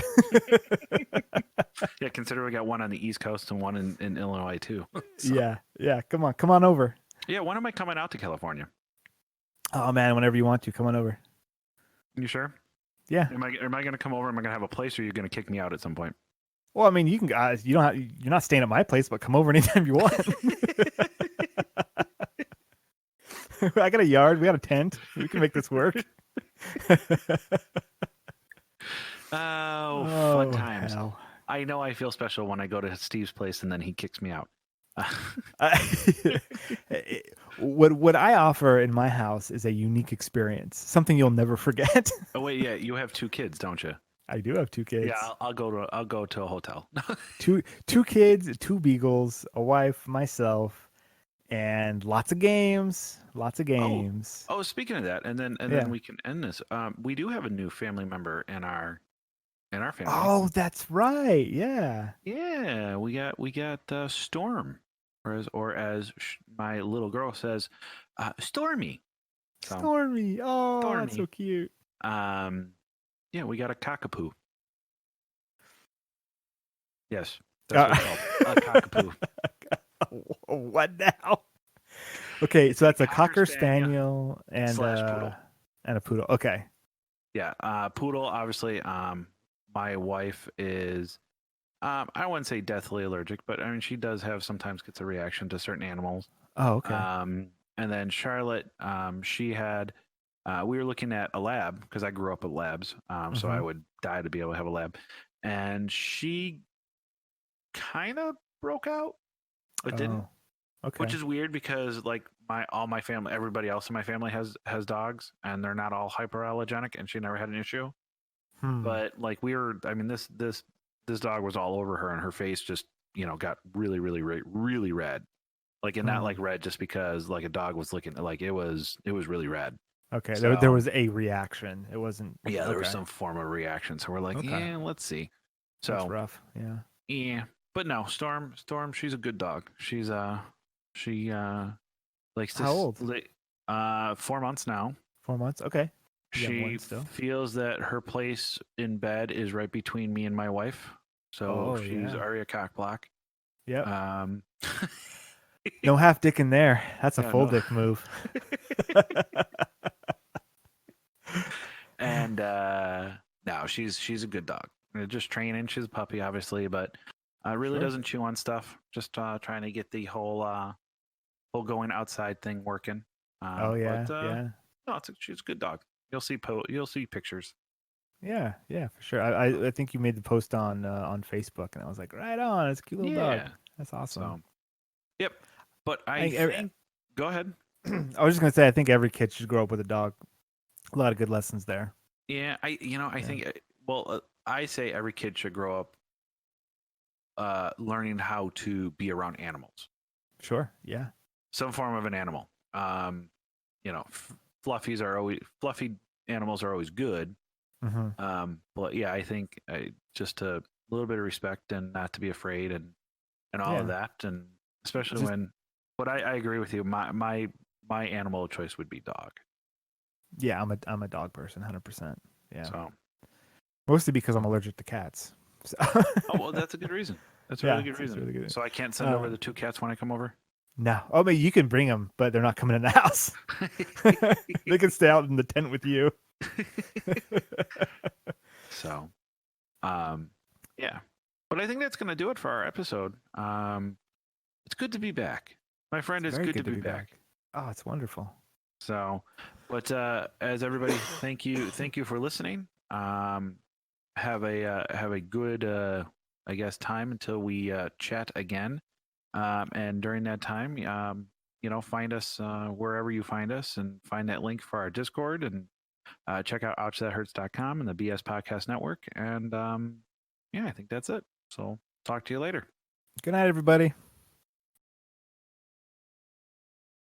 S3: Yeah, consider we got one on the East Coast and one in Illinois too. So-
S2: Yeah. Come on over.
S3: Yeah, when am I coming out to California?
S2: Oh man, whenever you want to, come on over.
S3: You sure?
S2: Yeah.
S3: Am I going to come over? Am I going to have a place, or are you going to kick me out at some point?
S2: Well, I mean, you can guys. You're not staying at my place, but come over anytime you want. I got a yard. We got a tent. We can make this work.
S3: Fun times.
S2: hell.
S3: I know I feel special when I go to Steve's place and then he kicks me out.
S2: What I offer in my house is a unique experience, something you'll never forget.
S3: Oh wait, yeah, you have two kids, don't you?
S2: I do have two kids.
S3: Yeah, I'll go to a hotel.
S2: Two kids, two beagles, a wife, myself, and lots of games.
S3: Oh, speaking of that, and then
S2: Yeah.
S3: we can end this. We do have a new family member in our family.
S2: Oh, that's right. Yeah.
S3: Yeah, we got Storm, or as my little girl says, Stormy. So,
S2: Stormy. Oh, that's so
S3: Stormy.
S2: cute.
S3: Yeah, we got a cockapoo. Yes, that's what it's called. A cockapoo.
S2: What now? Okay, so that's a
S3: Cocker
S2: cocker spaniel and
S3: slash poodle.
S2: and a poodle. Okay.
S3: Yeah, poodle. Obviously, my wife is. I wouldn't say deathly allergic, but I mean she does have sometimes gets a reaction to certain animals.
S2: Oh, okay.
S3: And then Charlotte, she had. We were looking at a lab because I grew up with labs, so I
S2: Mhm.
S3: would die to be able to have a lab, and she kind of broke out, but didn't.
S2: Oh, okay.
S3: Which is weird because like all my family, everybody else in my family has dogs, and they're not all hyperallergenic, and she never had an issue.
S2: Hmm.
S3: But like I mean, this dog was all over her, and her face just got really really red, like and not
S2: Hmm.
S3: like red just because like a dog was licking, like it was really red.
S2: Okay,
S3: so-
S2: there was a reaction. It wasn't.
S3: Yeah, there was
S2: okay.
S3: some form of reaction, so we're like,
S2: Okay.
S3: yeah, let's see.
S2: That's
S3: So
S2: rough. Yeah.
S3: yeah, but no, Storm, she's a good dog. She's she likes to
S2: How old?
S3: 4 months now.
S2: 4 months. Okay. You got
S3: She
S2: one still.
S3: feels that her place in bed is right between me and my wife. So
S2: Oh,
S3: she's
S2: yeah.
S3: already a cock block.
S2: Yep.
S3: No,
S2: No half dick in there. That's a
S3: Yeah,
S2: full
S3: no.
S2: dick move.
S3: and no, she's a good dog. Just training. She's a puppy, obviously, but really
S2: Sure.
S3: doesn't chew on stuff. Just trying to get the whole whole going outside thing working.
S2: Oh yeah,
S3: but,
S2: yeah.
S3: No, she's a good dog. You'll see pictures.
S2: Yeah, yeah, for sure. I think you made the post on Facebook, and I was like, right on, it's a cute little dog.
S3: Yeah.
S2: That's awesome.
S3: So, yep. But
S2: I
S3: I
S2: think
S3: think. Go ahead.
S2: I was just gonna say, I think every kid should grow up with a dog. A lot of good lessons there.
S3: Yeah, I think. Well, I say every kid should grow up learning how to be around animals.
S2: Sure. Yeah.
S3: Some form of an animal. Fluffy animals are always good.
S2: Mm-hmm.
S3: But yeah, I think just a little bit of respect and not to be afraid and all of that, and especially when. But I agree with you. My animal of choice would be dog.
S2: Yeah, I'm a dog person, 100%. Yeah.
S3: So
S2: mostly because I'm allergic to cats. So.
S3: oh well, that's a good reason. That's a really good reason.
S2: Really good.
S3: So I can't send over the 2 cats when I come over.
S2: No. Oh, but you can bring them, but they're not coming in the house. They can stay out in the tent with you.
S3: So, yeah. But I think that's going to do it for our episode. It's good to be back, my friend. It's good to be back.
S2: Oh, it's wonderful.
S3: So, but as everybody, thank you for listening. Have a good I guess time until we chat again. And during that time, find us wherever you find us, and find that link for our Discord, and check out ouchthatHurts.com and the BS Podcast Network. And yeah, I think that's it. So talk to you later.
S2: Good night, everybody.